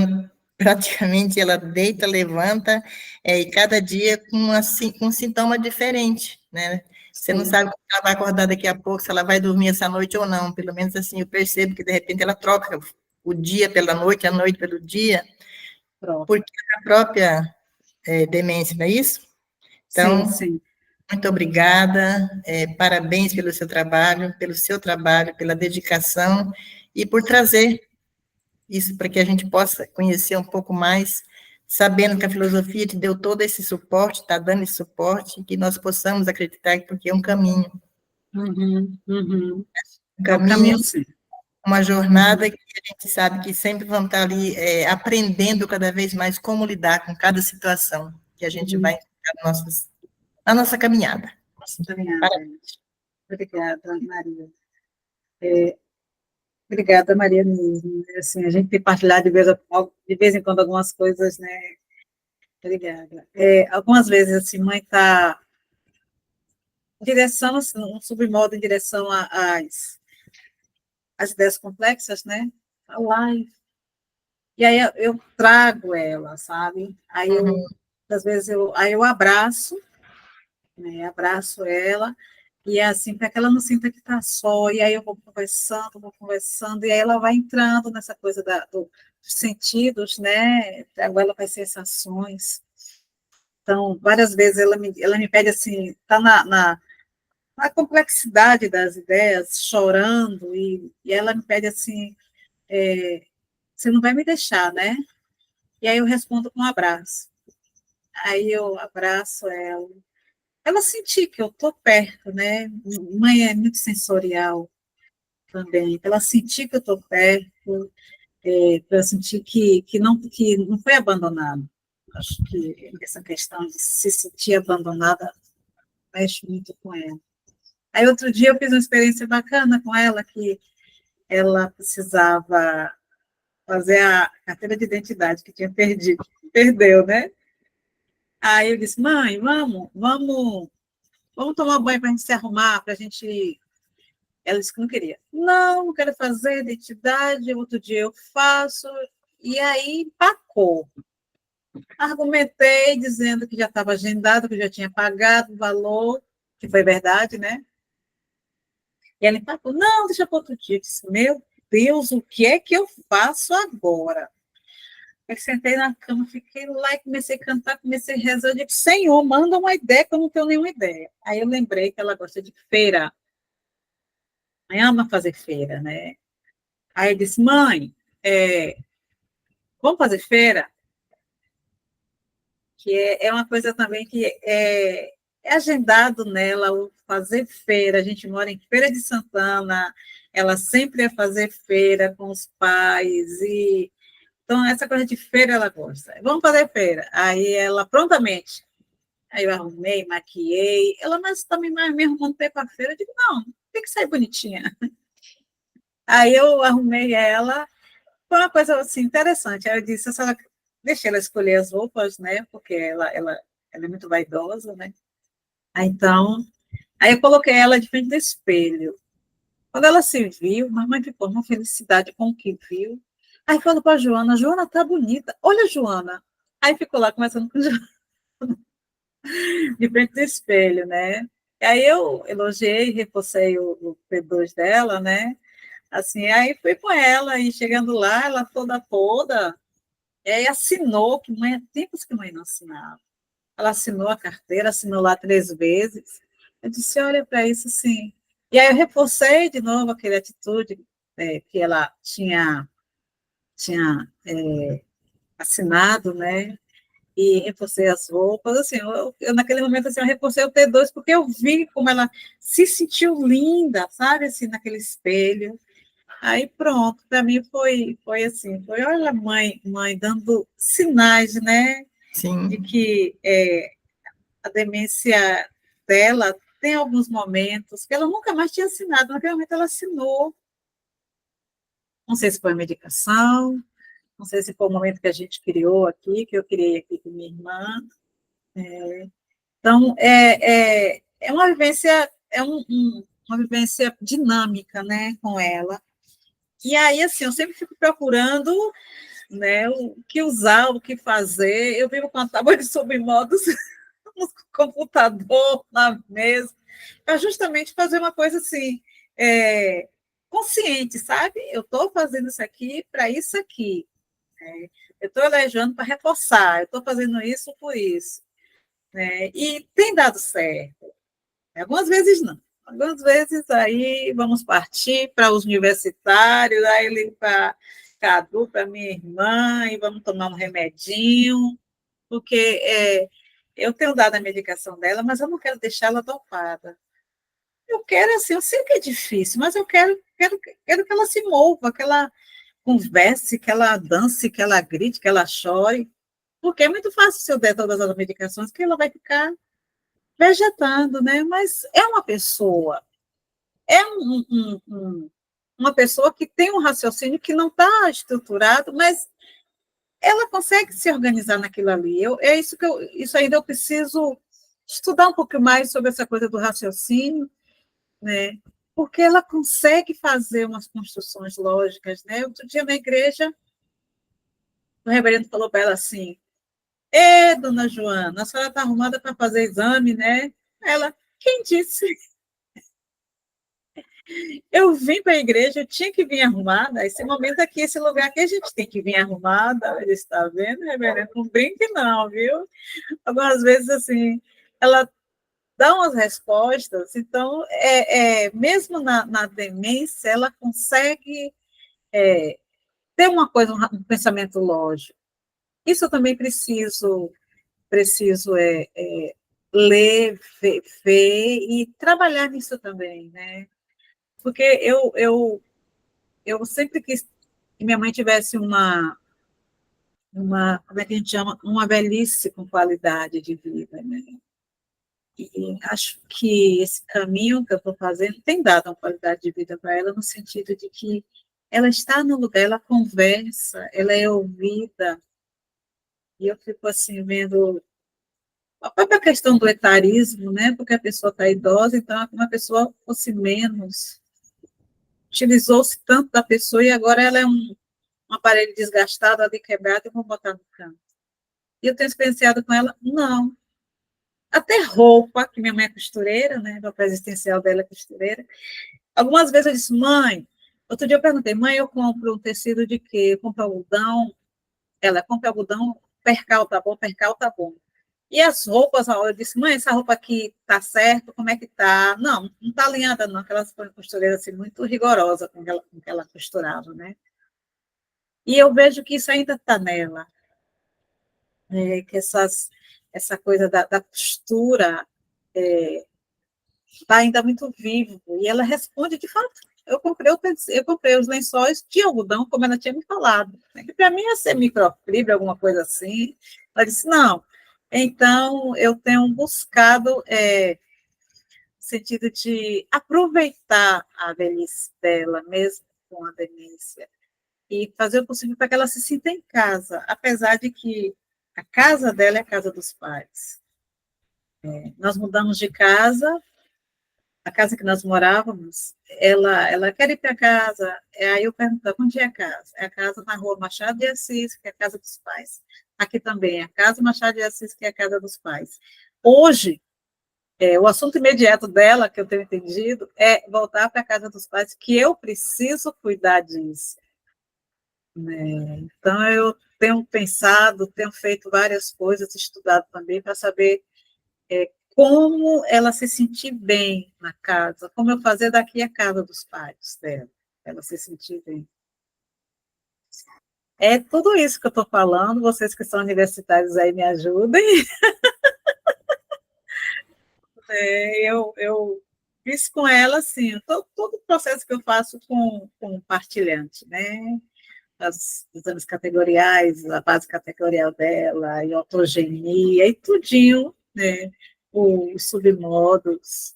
praticamente ela deita, levanta, e cada dia com um sintoma diferente, né? Você não sabe se ela vai acordar daqui a pouco, se ela vai dormir essa noite ou não, pelo menos assim, eu percebo que de repente ela troca o dia pela noite, a noite pelo dia, Pronto. porque a própria demência, não é isso? Então, sim. Muito obrigada, parabéns pelo seu trabalho, pela dedicação e por trazer isso para que a gente possa conhecer um pouco mais, sabendo que a filosofia te deu todo esse suporte, está dando esse suporte, que nós possamos acreditar porque é um caminho. Uhum. Um É um caminho, caminho, sim. uma jornada que a gente sabe que sempre vamos estar ali aprendendo cada vez mais como lidar com cada situação que a gente vai encontrar na nossa caminhada. Obrigada, Maria. Obrigada, Maria mesmo. Assim, a gente tem partilhado de vez em quando algumas coisas, né? Obrigada. Algumas vezes, assim, mãe está em direção, assim, um submodo em direção às ideias complexas, né? A live. E aí eu trago ela, sabe? Às vezes, aí eu abraço, né? Abraço ela, e é assim, para que ela não sinta que está só, e aí eu vou conversando, e aí ela vai entrando nessa coisa dos sentidos, né? Agora ela vai sensações. Então, várias vezes ela me pede assim, está na complexidade das ideias, chorando, e ela me pede assim, você não vai me deixar, né? E aí eu respondo com um abraço. Aí eu abraço ela sentir que eu estou perto, né? Mãe é muito sensorial também. Ela sentir que eu estou perto, para eu sentir que não foi abandonado. Acho que essa questão de se sentir abandonada mexe muito com ela. Aí outro dia eu fiz uma experiência bacana com ela, que ela precisava fazer a carteira de identidade que tinha perdido. Perdeu, né? Aí eu disse, mãe, vamos tomar banho para a gente se arrumar, para a gente... Ela disse que não queria. Não quero fazer identidade, outro dia eu faço. E aí empacou. Argumentei dizendo que já estava agendado, que já tinha pagado o valor, que foi verdade, né? E ela empacou. Não, deixa para outro dia. Eu disse, meu Deus, o que é que eu faço agora? Eu sentei na cama, fiquei lá e comecei a cantar, comecei a rezar. Eu digo, Senhor, manda uma ideia, que eu não tenho nenhuma ideia. Aí eu lembrei que ela gosta de feira. Mãe ama fazer feira, né? Aí eu disse, mãe, vamos fazer feira? Que é uma coisa também que é agendado nela, o fazer feira. A gente mora em Feira de Santana, ela sempre ia fazer feira com os pais, então essa coisa de feira ela gosta. Vamos fazer feira. Aí ela prontamente, aí eu arrumei, maquiei, ela, mas também me arrumando para a feira, eu digo, não, tem que sair bonitinha. Aí eu arrumei ela, foi uma coisa assim, interessante. Aí eu disse, a senhora, deixei ela escolher as roupas, né? Porque ela é muito vaidosa, né? Aí eu coloquei ela de frente do espelho. Quando ela se viu, mamãe ficou uma felicidade com o que viu. Aí falou para a Joana, Joana, tá bonita. Olha, Joana. Aí ficou lá conversando com a Joana, de frente do espelho, né? E aí eu elogiei, reforcei o P2 dela, né? Assim, aí fui com ela, e chegando lá, ela toda, e aí assinou, que mãe, tempos que mãe não assinava. Ela assinou a carteira, assinou lá 3 vezes. Eu disse, olha para isso, sim. E aí eu reforcei de novo aquela atitude que ela tinha assinado, né? E reforcei as roupas, assim, eu naquele momento, assim, eu reforcei o T2, porque eu vi como ela se sentiu linda, sabe, assim, naquele espelho. Aí pronto, para mim foi assim, olha, mãe dando sinais, né, Sim. de que a demência dela tem alguns momentos que ela nunca mais tinha assinado, naquele momento ela assinou. Não sei se foi a medicação, não sei se foi o momento que a gente criou aqui, que eu criei aqui com minha irmã. Então, é uma vivência, uma vivência dinâmica, né, com ela. E aí, assim, eu sempre fico procurando, né, o que usar, o que fazer. Eu vivo com a tábua de submodos no computador, na mesa, para justamente fazer uma coisa assim, consciente, sabe? Eu estou fazendo isso aqui para isso aqui. Né? Eu estou elejando para reforçar, eu estou fazendo isso por isso. Né? E tem dado certo. Algumas vezes não. Algumas vezes aí vamos partir para os universitários, aí para Cadu, para minha irmã, e vamos tomar um remedinho, porque eu tenho dado a medicação dela, mas eu não quero deixá-la dopada. Eu quero, assim, eu sei que é difícil, mas eu quero que ela se mova, que ela converse, que ela dance, que ela grite, que ela chore, porque é muito fácil se eu der todas as medicações, que ela vai ficar vegetando, né? Mas é uma pessoa, é uma pessoa que tem um raciocínio que não está estruturado, mas ela consegue se organizar naquilo ali. Isso ainda eu preciso estudar um pouco mais sobre essa coisa do raciocínio, né? Porque ela consegue fazer umas construções lógicas, né? Outro dia na igreja, o reverendo falou para ela assim: dona Joana, a senhora está arrumada para fazer exame, né? Ela, quem disse? Eu vim para a igreja, eu tinha que vir arrumada. Esse momento aqui, esse lugar aqui, a gente tem que vir arrumada. Ele está vendo, reverendo? Não brinque, não, viu? Algumas vezes, assim, ela dá umas respostas, então, mesmo na demência, ela consegue ter uma coisa, um pensamento lógico. Isso eu também preciso ler, ver e trabalhar nisso também, né? Porque eu sempre quis que minha mãe tivesse como é que a gente chama? Uma velhice com qualidade de vida, né? E acho que esse caminho que eu estou fazendo tem dado uma qualidade de vida para ela, no sentido de que ela está no lugar, ela conversa, ela é ouvida, e eu fico assim vendo a própria questão do etarismo, né? Porque a pessoa está idosa, então uma pessoa fosse menos, utilizou-se tanto da pessoa e agora ela é um aparelho desgastado, ali quebrado, e vou botar no canto. E eu tenho experienciado com ela? Não. Até roupa, que minha mãe é costureira, né? O papel existencial dela é costureira. Algumas vezes eu disse, mãe, outro dia eu perguntei, mãe, eu compro um tecido de quê? Eu compro algodão? Ela compra algodão, percal tá bom, percal tá bom. E as roupas, eu disse, mãe, essa roupa aqui tá certo, como é que tá? Não, não tá alinhada não, que ela foi uma costureira assim, muito rigorosa com que ela costurava, né? E eu vejo que isso ainda está nela, que essa coisa da costura está ainda muito vivo, e ela responde, de fato, eu comprei os lençóis de algodão, como ela tinha me falado, né, que para mim ia ser microfibra, alguma coisa assim. Ela disse, não. Então, eu tenho buscado no sentido de aproveitar a velhice dela, mesmo com a demência, e fazer o possível para que ela se sinta em casa, apesar de que a casa dela é a casa dos pais. Nós mudamos de casa, a casa que nós morávamos, ela quer ir para casa, aí eu pergunto, onde é a casa? É a casa na rua Machado de Assis, que é a casa dos pais. Aqui também é a casa Machado de Assis, que é a casa dos pais. Hoje, o assunto imediato dela, que eu tenho entendido, é voltar para a casa dos pais, que eu preciso cuidar disso. Né? Então, eu tenho pensado, tenho feito várias coisas, estudado também, para saber como ela se sentir bem na casa, como eu fazer daqui a casa dos pais dela, ela se sentir bem. É tudo isso que eu estou falando, vocês que são universitários aí me ajudem. Eu fiz com ela, assim, todo o processo que eu faço com partilhante, né? Os exames categoriais, a base categorial dela, e autogenia, e tudinho, né? Os submódulos.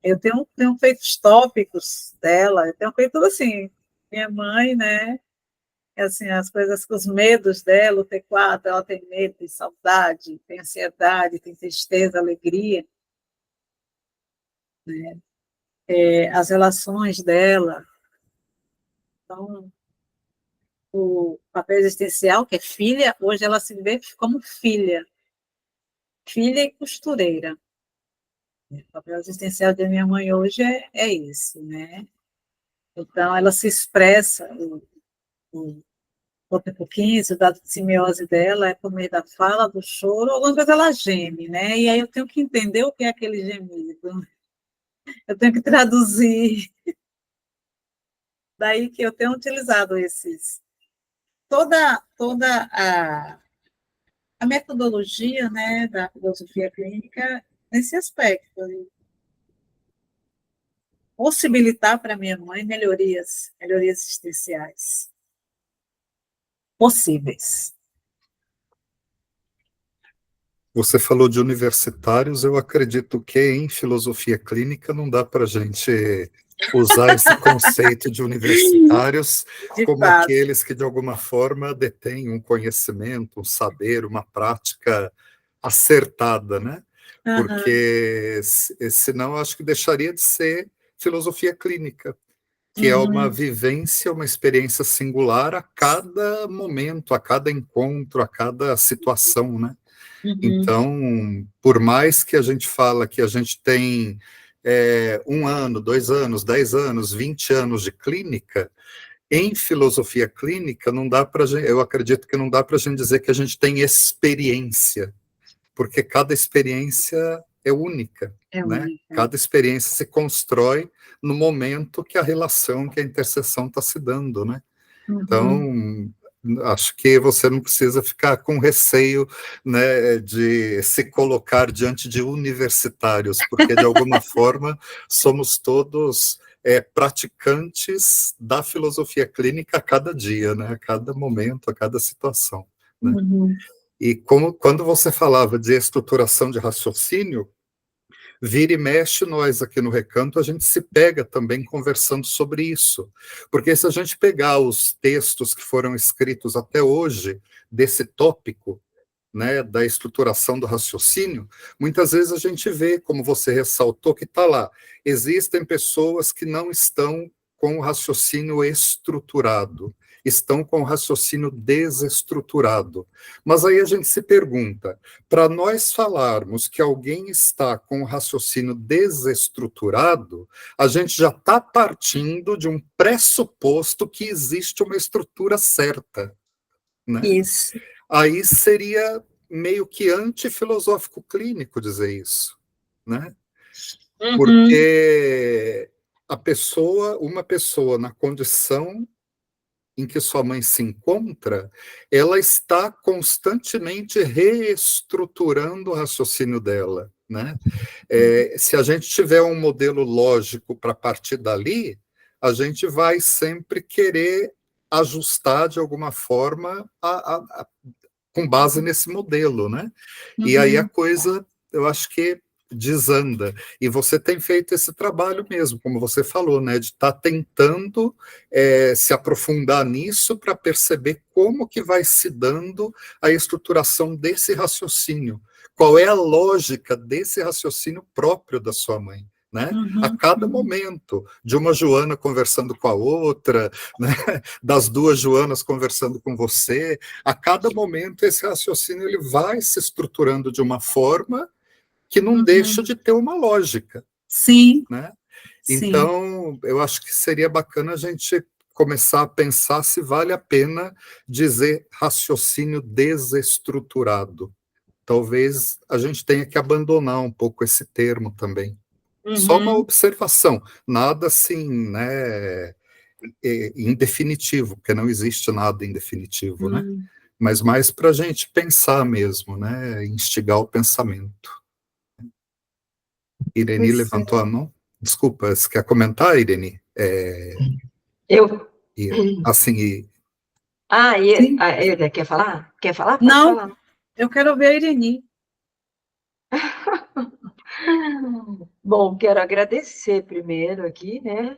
Eu tenho feito os tópicos dela, eu tenho feito tudo assim. Minha mãe, né? Assim, as coisas, os medos dela, o T4, ela tem medo, tem saudade, tem ansiedade, tem tristeza, alegria, né? As relações dela. Então, o papel existencial, que é filha, hoje ela se vê como filha e costureira. O papel existencial da minha mãe hoje é isso, né? Então, ela se expressa, o tempo 15, o dado de simiose dela é por meio da fala, do choro, alguma coisa ela geme, né? E aí eu tenho que entender o que é aquele gemido. Eu tenho que traduzir. Daí que eu tenho utilizado toda a metodologia, né, da filosofia clínica nesse aspecto, né? Possibilitar para minha mãe melhorias existenciais possíveis. Você falou de universitários, eu acredito que em filosofia clínica não dá para a gente usar esse conceito de universitários como aqueles que, de alguma forma, detêm um conhecimento, um saber, uma prática acertada, né? Porque, senão, acho que deixaria de ser filosofia clínica, que é uma vivência, uma experiência singular a cada momento, a cada encontro, a cada situação, né? Então, por mais que a gente fala que a gente tem 1 ano, 2 anos, 10 anos, 20 anos de clínica, em filosofia clínica, não dá para eu acredito que não dá para a gente dizer que a gente tem experiência, porque cada experiência é única, né? Cada experiência se constrói no momento que a relação, que a interseção está se dando, né? Então, acho que você não precisa ficar com receio, né, de se colocar diante de universitários, porque, de alguma forma, somos todos praticantes da filosofia clínica a cada dia, né, a cada momento, a cada situação, né? E quando você falava de estruturação de raciocínio, vira e mexe, nós aqui no Recanto, a gente se pega também conversando sobre isso. Porque se a gente pegar os textos que foram escritos até hoje, desse tópico, né, da estruturação do raciocínio, muitas vezes a gente vê, como você ressaltou, que está lá, existem pessoas que não estão com o raciocínio estruturado, estão com o raciocínio desestruturado. Mas aí a gente se pergunta, para nós falarmos que alguém está com o raciocínio desestruturado, a gente já está partindo de um pressuposto que existe uma estrutura certa, né? Isso. Aí seria meio que antifilosófico clínico dizer isso, né? Porque uma pessoa na condição em que sua mãe se encontra, ela está constantemente reestruturando o raciocínio dela, né? Se a gente tiver um modelo lógico para partir dali, a gente vai sempre querer ajustar de alguma forma com base nesse modelo, né? E aí a coisa, eu acho que desanda. E você tem feito esse trabalho mesmo, como você falou, né? De estar tentando se aprofundar nisso para perceber como que vai se dando a estruturação desse raciocínio. Qual é a lógica desse raciocínio próprio da sua mãe? Né? A cada momento, de uma Joana conversando com a outra, né? Das duas Joanas conversando com você, a cada momento esse raciocínio ele vai se estruturando de uma forma que não deixa de ter uma lógica. Sim. Né? Sim. Então, eu acho que seria bacana a gente começar a pensar se vale a pena dizer raciocínio desestruturado. Talvez a gente tenha que abandonar um pouco esse termo também. Só uma observação, nada assim, né, em definitivo, porque não existe nada em definitivo, né? Mas mais para a gente pensar mesmo, né, instigar o pensamento. Irene levantou a mão. Desculpa, você quer comentar, Irene? Eu? Assim, Ele quer falar? Quer falar? Pode Não, falar. Eu quero ver a Irene. Bom, quero agradecer primeiro aqui, né,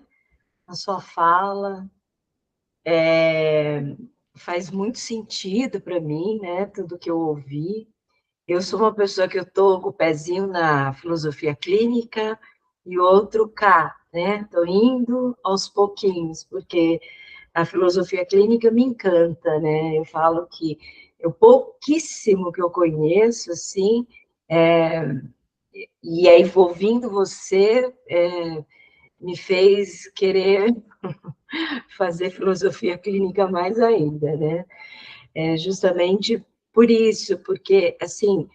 a sua fala. Faz muito sentido para mim, né, tudo que eu ouvi. Eu sou uma pessoa que eu estou com o pezinho na filosofia clínica e outro cá, né? Estou indo aos pouquinhos, porque a filosofia clínica me encanta, né? Eu falo que o pouquíssimo que eu conheço, assim, e aí ouvindo você, me fez querer fazer filosofia clínica mais ainda, né? Justamente por isso, porque, assim,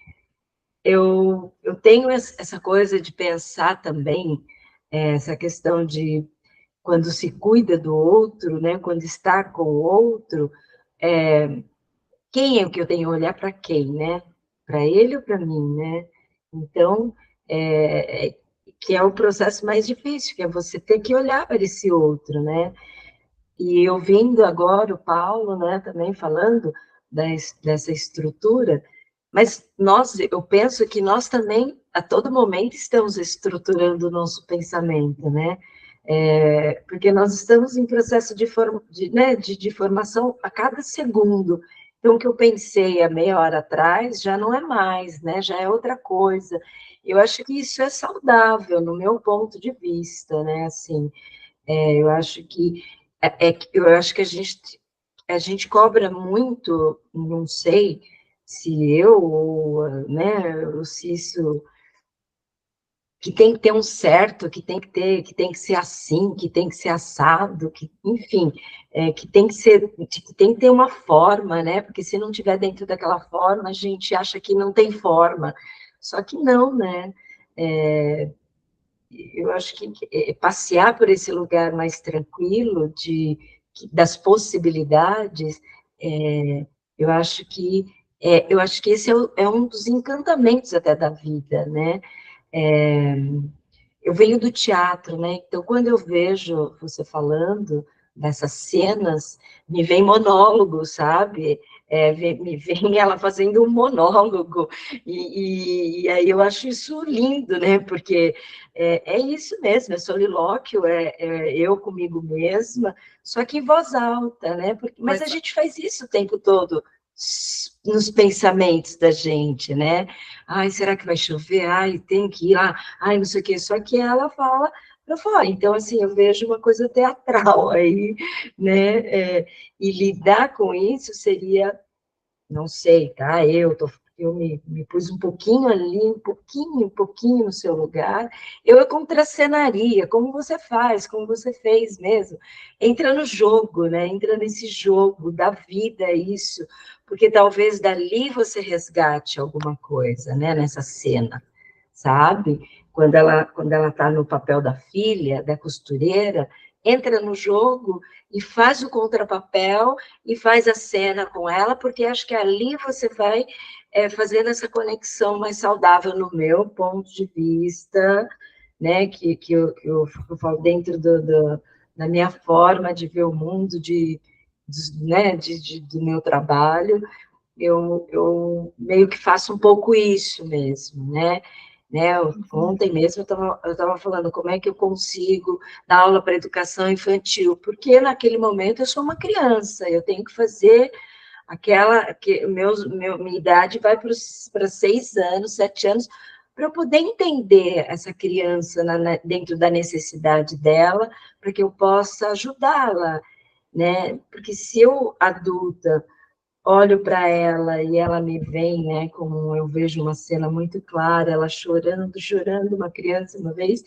eu tenho essa coisa de pensar também, essa questão de quando se cuida do outro, né, quando está com o outro, quem é o que eu tenho que olhar para quem, né? Para ele ou para mim, né? Então, que é o processo mais difícil, que é você ter que olhar para esse outro, né? E ouvindo agora o Paulo, né, também falando dessa estrutura, mas eu penso que nós também, a todo momento, estamos estruturando o nosso pensamento, né? Porque nós estamos em processo de formação a cada segundo. Então, o que eu pensei há meia hora atrás já não é mais, né? Já é outra coisa. Eu acho que isso é saudável, no meu ponto de vista, né? Assim, eu acho que a gente cobra muito, não sei se eu ou, né, ou se isso que tem que ter um certo, que tem que ser assim, que tem que ser assado, que, enfim, que tem que ter uma forma, né? Porque se não tiver dentro daquela forma, a gente acha que não tem forma. Só que não, né? Eu acho que passear por esse lugar mais tranquilo das possibilidades, eu acho que esse é um dos encantamentos até da vida, né? Eu venho do teatro, né? Então, quando eu vejo você falando dessas cenas, me vem monólogo, sabe? Me vem ela fazendo um monólogo, e aí eu acho isso lindo, né? Porque é isso mesmo, é solilóquio, é eu comigo mesma, só que em voz alta, né? Mas a gente faz isso o tempo todo nos pensamentos da gente, né? Ai, será que vai chover? Ai, tem que ir lá. Ai, não sei o quê. Só que ela fala para fora. Então, assim, eu vejo uma coisa teatral aí, né? E lidar com isso seria, não sei, tá? Eu me pus um pouquinho ali, um pouquinho no seu lugar. Eu contracenaria, como você faz, como você fez mesmo. Entra no jogo, né? Entra nesse jogo da vida, isso. Porque talvez dali você resgate alguma coisa, né? Nessa cena, sabe? Quando ela está no papel da filha, da costureira, entra no jogo e faz o contrapapel e faz a cena com ela, porque acho que ali você vai fazendo essa conexão mais saudável no meu ponto de vista, né, que eu falo dentro da minha forma de ver o mundo, né, do meu trabalho, eu meio que faço um pouco isso mesmo, né? Ontem mesmo eu estava falando como é que eu consigo dar aula para educação infantil, porque naquele momento eu sou uma criança, eu tenho que fazer minha idade vai para 6 anos, 7 anos, para eu poder entender essa criança dentro da necessidade dela, para que eu possa ajudá-la, né? Porque se eu, adulta, olho para ela e ela me vem, né, como eu vejo uma cena muito clara, ela chorando, uma criança uma vez,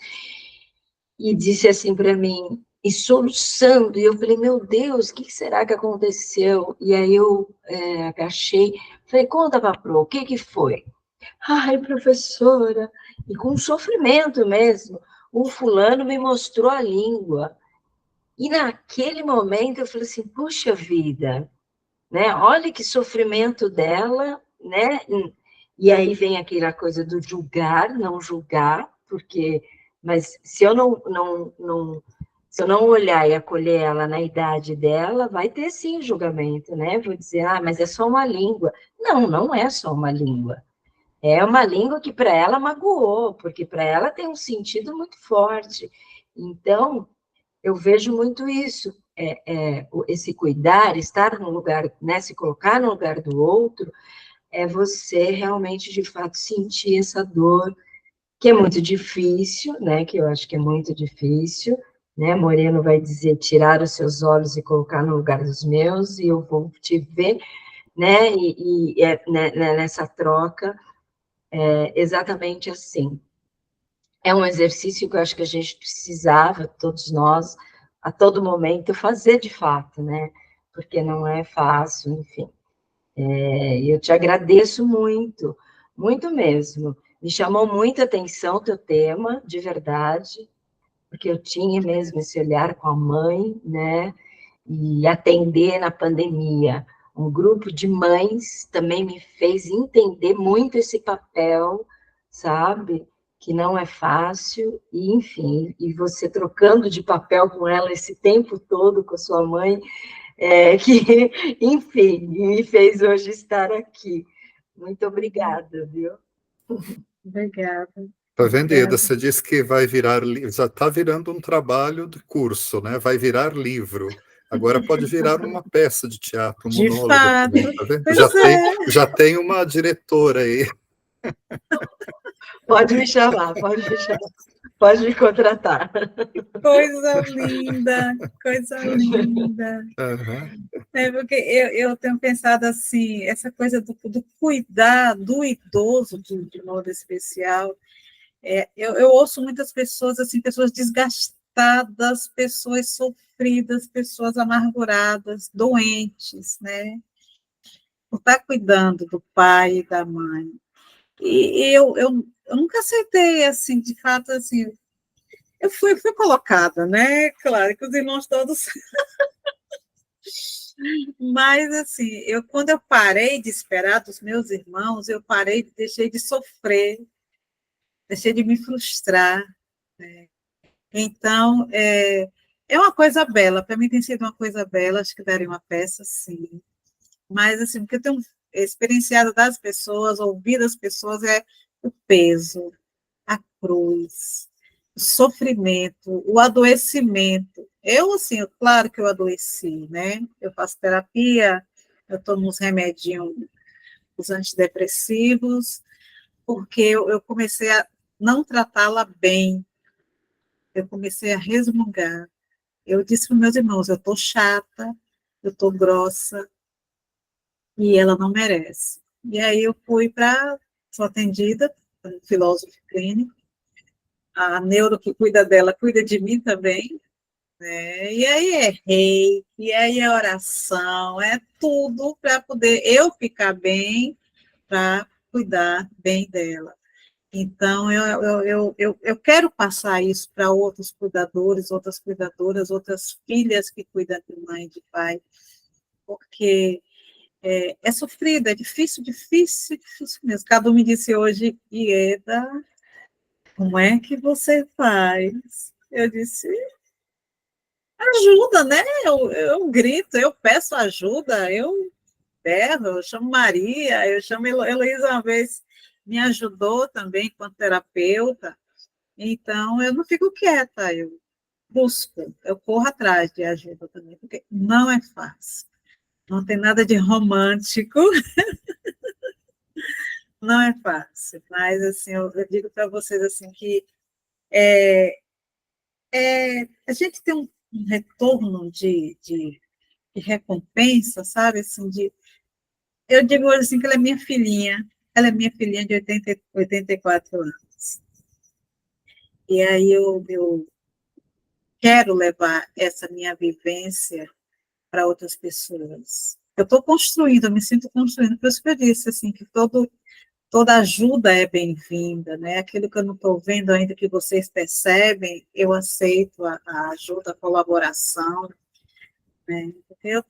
e disse assim para mim, e soluçando, e eu falei, meu Deus, o que será que aconteceu? E aí eu agachei, falei, conta, Paprô, o que foi? Ai, professora, e com sofrimento mesmo, o fulano me mostrou a língua. E naquele momento eu falei assim, puxa vida, né? Olha que sofrimento dela, né? E aí vem aquela coisa do julgar, não julgar, mas se eu se eu não olhar e acolher ela na idade dela, vai ter sim julgamento, né? Vou dizer, mas é só uma língua. Não, não é só uma língua. É uma língua que para ela magoou, porque para ela tem um sentido muito forte. Então, eu vejo muito isso, esse cuidar, estar no lugar, né, se colocar no lugar do outro, é você realmente, de fato, sentir essa dor, que é muito difícil, né, que eu acho que é muito difícil, né, Moreno vai dizer, tirar os seus olhos e colocar no lugar dos meus, e eu vou te ver, né, nessa troca, exatamente assim. é um exercício que eu acho que a gente precisava, todos nós, a todo momento, fazer de fato, né? Porque não é fácil, enfim. Eu te agradeço muito, muito mesmo. Me chamou muita atenção o teu tema, de verdade, porque eu tinha mesmo esse olhar com a mãe, né? E atender na pandemia. Um grupo de mães também me fez entender muito esse papel, sabe? Que não é fácil, e enfim, e você trocando de papel com ela esse tempo todo, com a sua mãe, que, enfim, me fez hoje estar aqui. Muito obrigada, viu? Obrigada. Tá vendo, Ieda? Você disse que vai virar, já está virando um trabalho de curso, né? Vai virar livro. Agora pode virar uma peça de teatro, um De monólogo fato. também, tá vendo? Pois Já tem uma diretora aí. Pode me chamar, pode me contratar. Coisa linda, coisa linda. Uhum. Porque eu tenho pensado assim, essa coisa do cuidar do idoso de modo especial. Eu ouço muitas pessoas, assim, pessoas desgastadas, pessoas sofridas, pessoas amarguradas, doentes, né? Por estar cuidando do pai e da mãe. E eu nunca aceitei, assim, de fato, assim, eu fui colocada, né? Claro que os irmãos todos. Mas, assim, quando eu parei de esperar dos meus irmãos, deixei de sofrer, deixei de me frustrar. Então, é uma coisa bela, para mim tem sido uma coisa bela, acho que daria uma peça, sim. Mas, assim, o que eu tenho experienciado das pessoas, ouvido das pessoas, é o peso, a cruz, o sofrimento, o adoecimento. Eu, assim, claro que eu adoeci, né? Eu faço terapia, eu tomo uns remedinhos, os antidepressivos, porque eu comecei a não tratá-la bem, eu comecei a resmungar. Eu disse para meus irmãos, eu estou chata, eu estou grossa, e ela não merece. E aí eu sou atendida por um filósofo clínico, a neuro que cuida dela cuida de mim também, né? E aí é reiki, e aí é oração, é tudo para poder eu ficar bem, para cuidar bem dela. Então, eu quero passar isso para outros cuidadores, outras cuidadoras, outras filhas que cuidam de mãe e de pai, porque é sofrido, é difícil, difícil, difícil mesmo. Cada um me disse hoje, Ieda, como é que você faz? Eu disse, ajuda, né? Eu grito, eu peço ajuda, eu berro, eu chamo Maria, eu chamo Heloísa uma vez, me ajudou também enquanto terapeuta. Então, eu não fico quieta, eu busco, eu corro atrás de ajuda também, porque não é fácil. Não tem nada de romântico, não é fácil. Mas, assim, eu digo para vocês assim que a gente tem um retorno de recompensa, sabe? Assim, eu digo hoje assim que ela é minha filhinha de 84 anos. E aí eu quero levar essa minha vivência para outras pessoas. Eu estou construindo, eu me sinto construindo, por isso que eu disse assim, que toda ajuda é bem-vinda, né? Aquilo que eu não estou vendo ainda, que vocês percebem, eu aceito a ajuda, a colaboração, né? Porque eu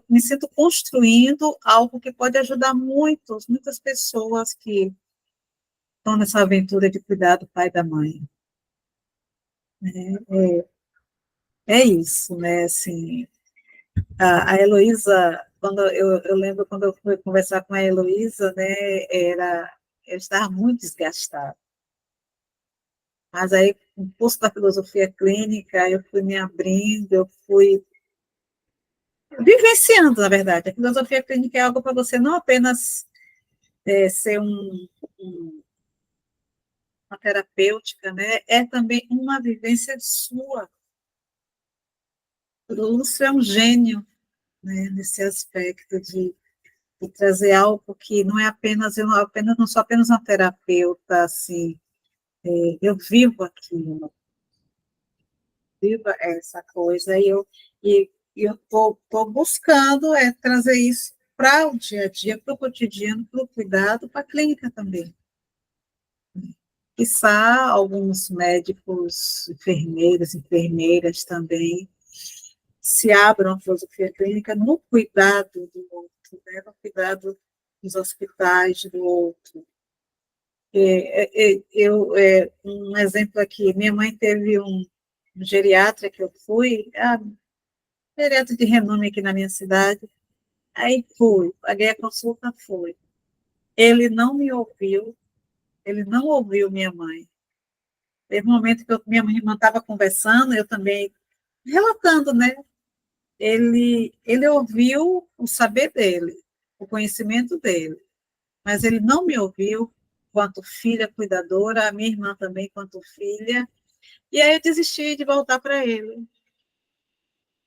me sinto construindo algo que pode ajudar muitas pessoas que estão nessa aventura de cuidar do pai e da mãe. É isso, né? Assim, a Heloísa, quando eu lembro quando eu fui conversar com a Heloísa, né, eu estava muito desgastada. Mas aí, com o curso da filosofia clínica, eu fui me abrindo, eu fui vivenciando, na verdade. A filosofia clínica é algo para você não apenas ser uma terapêutica, né, é também uma vivência sua. O Lúcio é um gênio, né, nesse aspecto de trazer algo que não é apenas, não sou apenas uma terapeuta, assim, eu vivo aquilo, vivo essa coisa, e eu estou buscando trazer isso para o dia a dia, para o cotidiano, para o cuidado, para a clínica também. Quiçá alguns médicos, enfermeiras também, se abram a filosofia clínica no cuidado do outro, né? No cuidado dos hospitais do outro. Um exemplo aqui, minha mãe teve um geriatra que eu fui, geriatra de renome aqui na minha cidade, aí fui, paguei a consulta, fui. Ele não me ouviu, ele não ouviu minha mãe. Teve um momento que minha irmã estava conversando, eu também, relatando, né? Ele ouviu o saber dele, o conhecimento dele, mas ele não me ouviu quanto filha cuidadora, a minha irmã também quanto filha, e aí eu desisti de voltar para ele.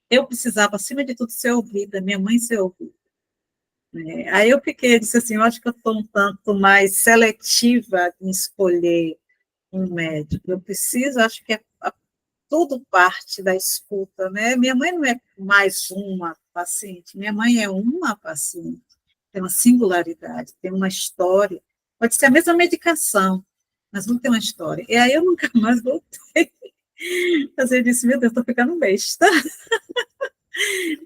Eu precisava, acima de tudo, ser ouvida, minha mãe ser ouvida. Aí eu disse assim, eu acho que eu estou um tanto mais seletiva em escolher um médico. Eu preciso, acho que tudo parte da escuta, né? Minha mãe não é mais uma paciente, minha mãe é uma paciente, tem uma singularidade, tem uma história, pode ser a mesma medicação, mas não tem uma história. E aí eu nunca mais voltei. Mas eu disse, meu Deus, estou ficando besta.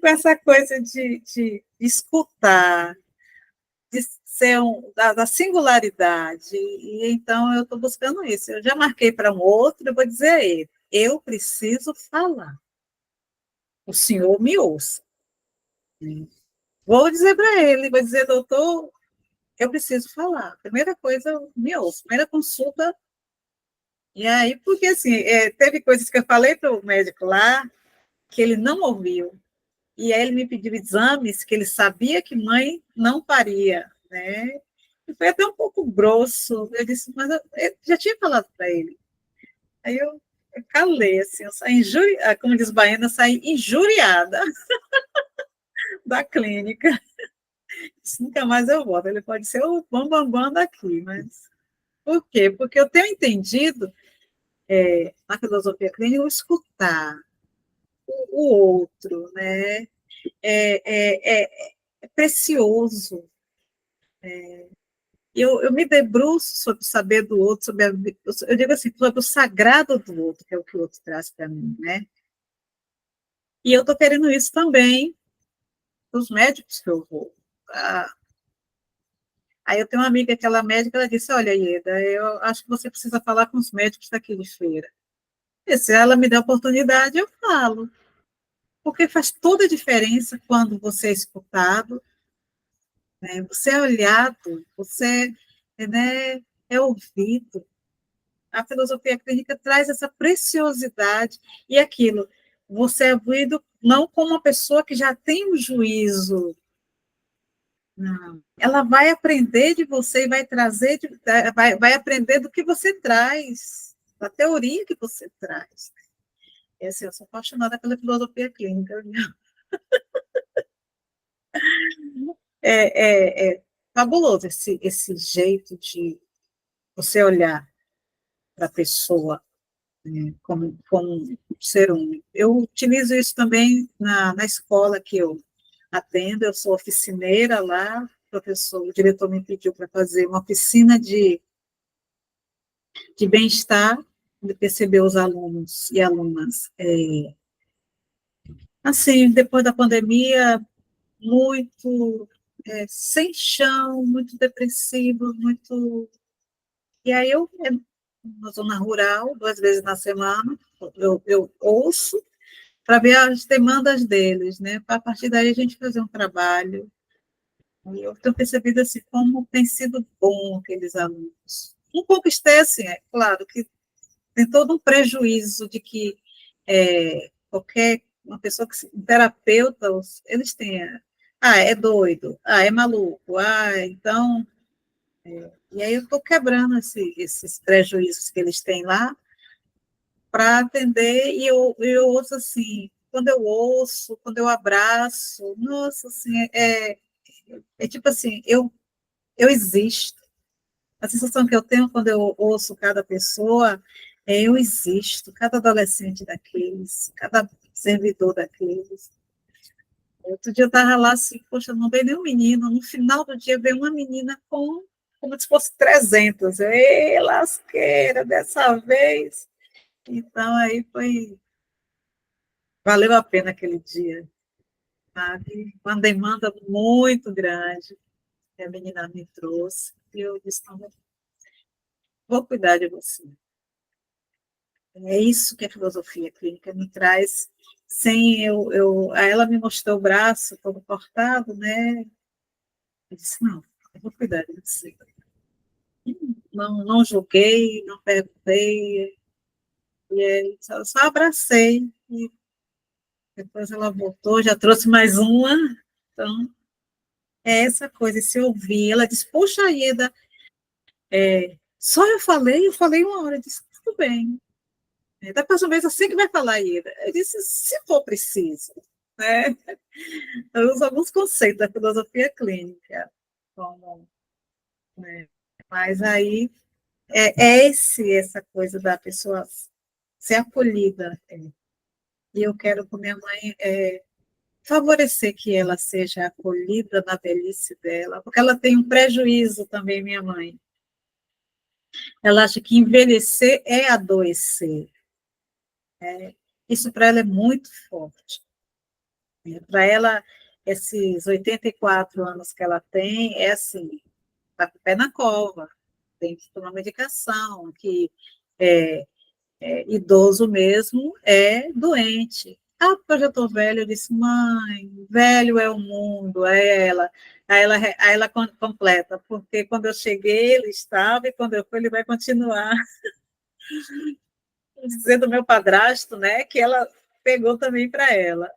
Com essa coisa de escutar, de ser da singularidade, e então eu estou buscando isso. Eu já marquei para um outro, eu vou dizer a ele, eu preciso falar. O senhor me ouça. Vou dizer para ele, vou dizer, doutor, eu preciso falar. Primeira coisa, me ouça. Primeira consulta. E aí, porque assim, teve coisas que eu falei para o médico lá, que ele não ouviu. E aí ele me pediu exames que ele sabia que mãe não faria, né? E foi até um pouco grosso. Eu disse, mas eu já tinha falado para ele. Aí eu calei, assim, eu saí como diz Baiana, eu saí injuriada da clínica. Nunca mais eu volto. Ele pode ser o bambambam daqui, mas por quê? Porque eu tenho entendido, na filosofia clínica, o escutar o outro, né? É precioso. Eu me debruço sobre o saber do outro, eu digo assim, sobre o sagrado do outro, que é o que o outro traz para mim, né? E eu estou querendo isso também dos médicos que eu vou. Aí eu tenho uma amiga, aquela médica, ela disse, olha, Ieda, eu acho que você precisa falar com os médicos daqui de feira. E se ela me der a oportunidade, eu falo. Porque faz toda a diferença quando você é escutado, né? Você é olhado, você, né, é ouvido. A filosofia clínica traz essa preciosidade e aquilo. Você é ouvido não como uma pessoa que já tem um juízo. Não. Ela vai aprender de você e vai trazer, vai aprender do que você traz, da teoria que você traz. É assim, eu sou apaixonada pela filosofia clínica. É fabuloso esse jeito de você olhar para a pessoa, né, como um ser único. Eu utilizo isso também na escola que eu atendo, eu sou oficineira lá, o diretor me pediu para fazer uma oficina de bem-estar, de perceber os alunos e alunas. Assim, depois da pandemia, muito sem chão, muito depressivo, muito... E aí eu, na zona rural, 2 vezes na semana, eu ouço para ver as demandas deles, né? Para a partir daí a gente fazer um trabalho. E eu tenho percebido assim, como tem sido bom aqueles alunos. Um pouco estresse, é claro, que tem todo um prejuízo de que uma pessoa um terapeuta, eles têm, é doido, é maluco, então, e aí eu estou quebrando esses prejuízos que eles têm lá para atender, e eu ouço assim, quando eu abraço, nossa, assim, é tipo assim, eu existo, A sensação que eu tenho quando eu ouço cada pessoa é eu existo, cada adolescente daqueles, cada servidor daqueles. Outro dia eu estava lá assim, poxa, não veio nenhum menino. No final do dia veio uma menina com, como se fosse 300. Ei, lasqueira, dessa vez. Então, aí foi... Valeu a pena aquele dia, sabe? Uma demanda muito grande que a menina me trouxe. E eu disse, não, vou cuidar de você. É isso que a filosofia clínica me traz. Sem aí ela me mostrou o braço todo cortado, né? Eu disse, não, eu vou cuidar de você. Não julguei, não perguntei, e aí só abracei. E depois ela voltou, já trouxe mais uma. Então, é essa coisa, se ouvir. Ela disse, poxa, Aida, só eu falei uma hora. Eu disse, tudo bem. Da próxima vez, assim que vai falar, Aida. Eu disse, se for preciso. Né? Eu uso alguns conceitos da filosofia clínica, como, né? Mas aí essa coisa da pessoa ser acolhida. E eu quero com minha mãe favorecer que ela seja acolhida na velhice dela, porque ela tem um prejuízo também, minha mãe. Ela acha que envelhecer é adoecer. Isso para ela é muito forte. Para ela, esses 84 anos que ela tem, é assim, está com o pé na cova, tem que tomar medicação, que idoso mesmo é doente. Ah, porque eu já estou velha, eu disse, mãe, velho é o mundo, é ela. Aí ela completa, porque quando eu cheguei ele estava, e quando eu fui ele vai continuar. Dizendo do meu padrasto, né, que ela pegou também para ela.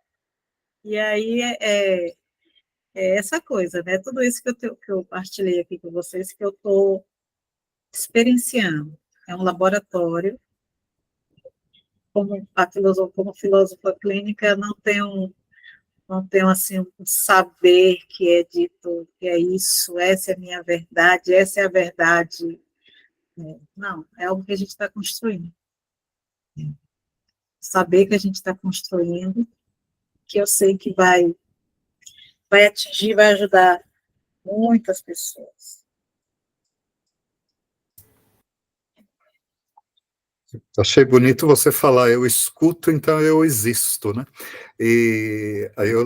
E aí é essa coisa, né, tudo isso que eu partilhei aqui com vocês, que eu estou experienciando. É um laboratório. Como filósofa clínica, não tenho assim, um saber que é dito, que é isso, essa é a minha verdade, essa é a verdade. Não, é algo que a gente está construindo. Saber que a gente está construindo, que eu sei que vai atingir, vai ajudar muitas pessoas. Achei bonito você falar, eu escuto, então eu existo, né? E aí eu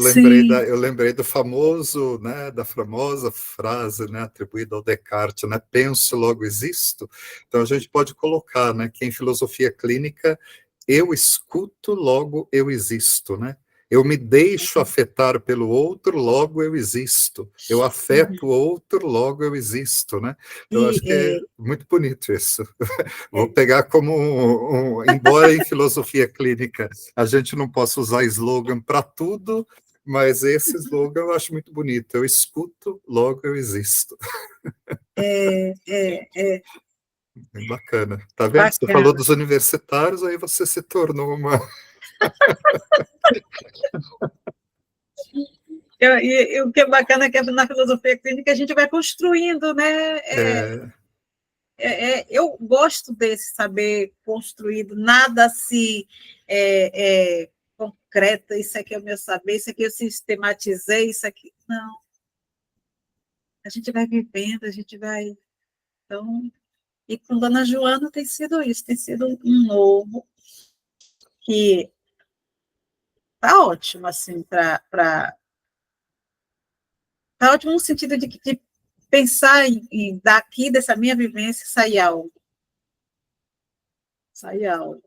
lembrei do famoso, né, da famosa frase, né, atribuída ao Descartes, né, penso, logo existo. Então a gente pode colocar, né, que em filosofia clínica eu escuto, logo eu existo, né? Eu me deixo afetar pelo outro, logo eu existo. Eu afeto o outro, logo eu existo, né? Eu acho que é muito bonito isso. Vou pegar como embora em filosofia clínica a gente não possa usar slogan para tudo, mas esse slogan eu acho muito bonito. Eu escuto, logo eu existo. Bacana. Tá vendo? Você falou dos universitários, aí você se tornou uma... E o que é bacana é que na filosofia clínica a gente vai construindo, né? Eu gosto desse saber construído, nada assim concreto, isso aqui é o meu saber, isso aqui eu sistematizei, isso aqui. Não. A gente vai vivendo, a gente vai. Então, e com Dona Joana tem sido isso, tem sido um novo que tá ótimo, assim, tá ótimo no sentido de pensar em daqui dessa minha vivência sair algo. Sair algo.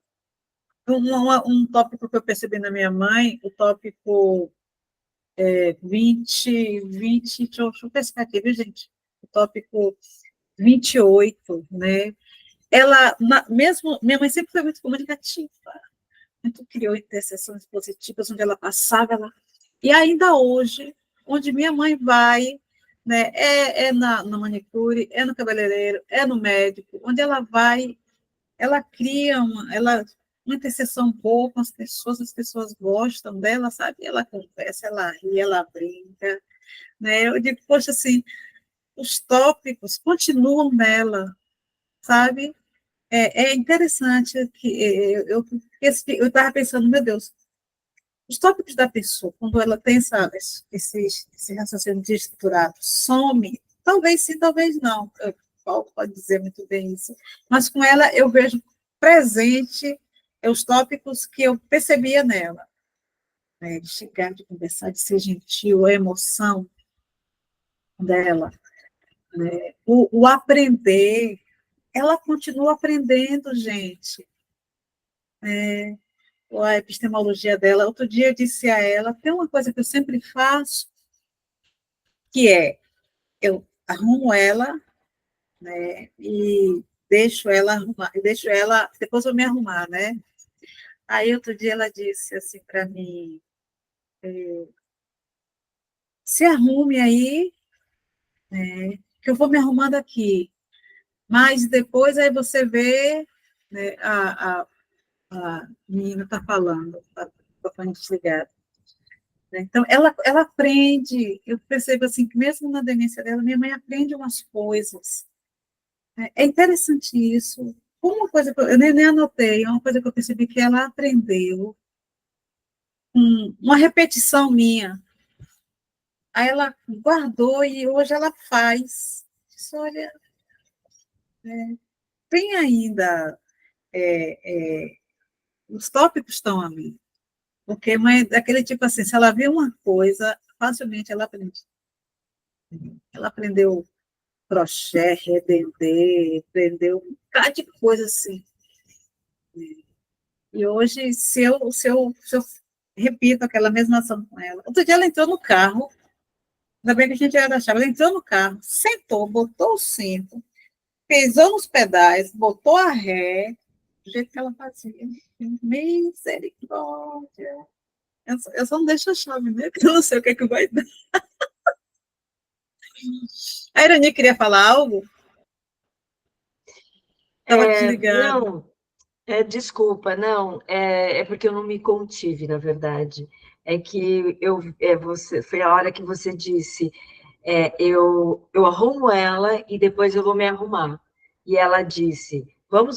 Um tópico que eu percebi na minha mãe, o tópico 20, deixa eu pensar aqui, viu, gente? O tópico 28, né? Ela, mesmo, minha mãe sempre foi muito comunicativa, muito criou interseções positivas, onde ela passava, e ainda hoje, onde minha mãe vai, né, na manicure, é no cabeleireiro, é no médico, onde ela vai, ela cria uma interseção boa com as pessoas gostam dela, sabe? Ela conversa, ela ri, ela brinca, né? Eu digo, poxa, assim, os tópicos continuam nela, sabe? É interessante que eu estava pensando, meu Deus, os tópicos da pessoa, quando ela tem esse raciocínio desestruturado, some, talvez sim, talvez não, Paulo pode dizer muito bem isso, mas com ela eu vejo presente os tópicos que eu percebia nela, né, de chegar, de conversar, de ser gentil, a emoção dela, né, o aprender, ela continua aprendendo, gente, a epistemologia dela. Outro dia eu disse a ela, tem uma coisa que eu sempre faço, que eu arrumo ela, né, e deixo ela arrumar, depois eu me arrumar, né? Aí outro dia ela disse assim para mim, se arrume aí, né, que eu vou me arrumando aqui, mas depois aí você vê, né, a menina está falando, está falando desligado. Então, ela aprende, eu percebo assim, que mesmo na demência dela, minha mãe aprende umas coisas. É interessante isso. Uma coisa que eu nem anotei, é uma coisa que eu percebi que ela aprendeu, uma repetição minha. Aí ela guardou e hoje ela faz. Disse, olha, tem ainda, os tópicos estão ali. Porque mãe, daquele tipo assim, se ela vê uma coisa, facilmente ela aprende. Ela aprendeu crochê, redender, aprendeu um bocado de coisa assim. E hoje, se eu repito aquela mesma ação com ela. Outro dia ela entrou no carro, ainda bem que a gente era da chave, ela entrou no carro, sentou, botou o cinto, pisou nos pedais, botou a ré, do jeito que ela fazia. Misericórdia. Eu só não deixo a chave, né? Porque eu não sei o que é que vai dar. A Irani queria falar algo? Estava desligada. Não, desculpa, não, é porque eu não me contive, na verdade. É que foi a hora que você disse, eu arrumo ela e depois eu vou me arrumar. E ela disse, vamos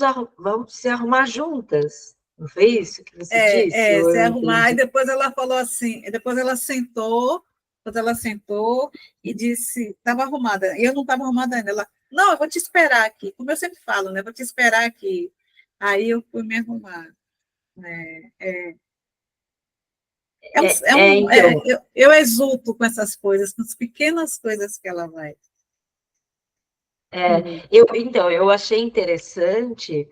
se arrumar juntas. Não foi isso que você disse? Ou Se eu arrumar, e entendi? depois ela falou assim, depois ela sentou e disse, estava arrumada, eu não estava arrumada ainda, ela, não, eu vou te esperar aqui, como eu sempre falo, né, vou te esperar aqui, aí eu fui me arrumar, né, Então, eu exulto com essas coisas, com as pequenas coisas que ela vai. eu achei interessante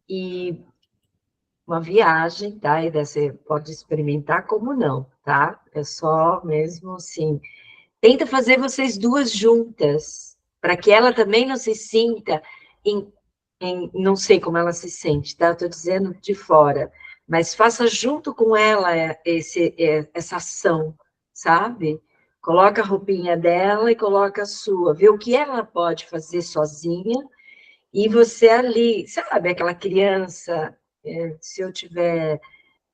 e uma viagem, tá? E daí você pode experimentar como não, tá? É só mesmo assim. Tenta fazer vocês duas juntas, para que ela também não se sinta não sei como ela se sente, tá? Estou dizendo de fora, mas faça junto com ela essa ação, sabe? Coloca a roupinha dela e coloca a sua, vê o que ela pode fazer sozinha e você ali, sabe? Aquela criança, se eu tiver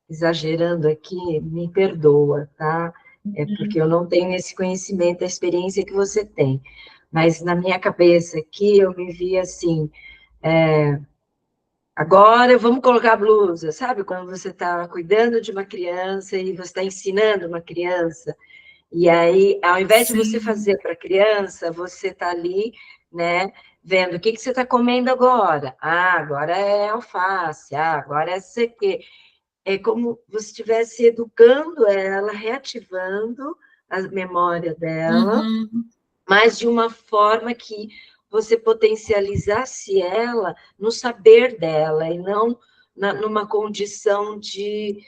exagerando aqui, me perdoa, tá? É porque eu não tenho esse conhecimento, a experiência que você tem. Mas na minha cabeça aqui, eu me vi assim, agora vamos colocar a blusa, sabe? Quando você está cuidando de uma criança e você está ensinando uma criança, e aí, ao invés de você fazer para a criança, você está ali, né, vendo o que você está comendo agora. Ah, agora é alface, agora é sei o quê. É como se estivesse educando ela, reativando a memória dela, mas de uma forma que você potencializasse ela no saber dela, e não numa condição de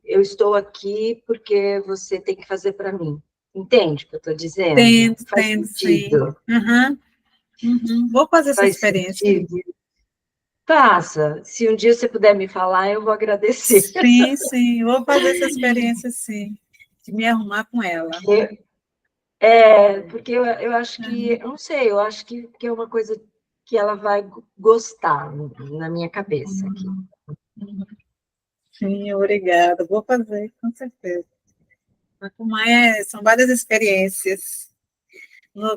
eu estou aqui porque você tem que fazer para mim. Entende o que eu estou dizendo? Entendo, sentido? Sim. Vou fazer essa Faz experiência. sentido? Faça. Se um dia você puder me falar, eu vou agradecer. Sim, vou fazer essa experiência, sim, de me arrumar com ela. Porque eu acho que, eu não sei, eu acho que é uma coisa que ela vai gostar na minha cabeça aqui. Sim, obrigada. Vou fazer, com certeza. Mas são várias experiências.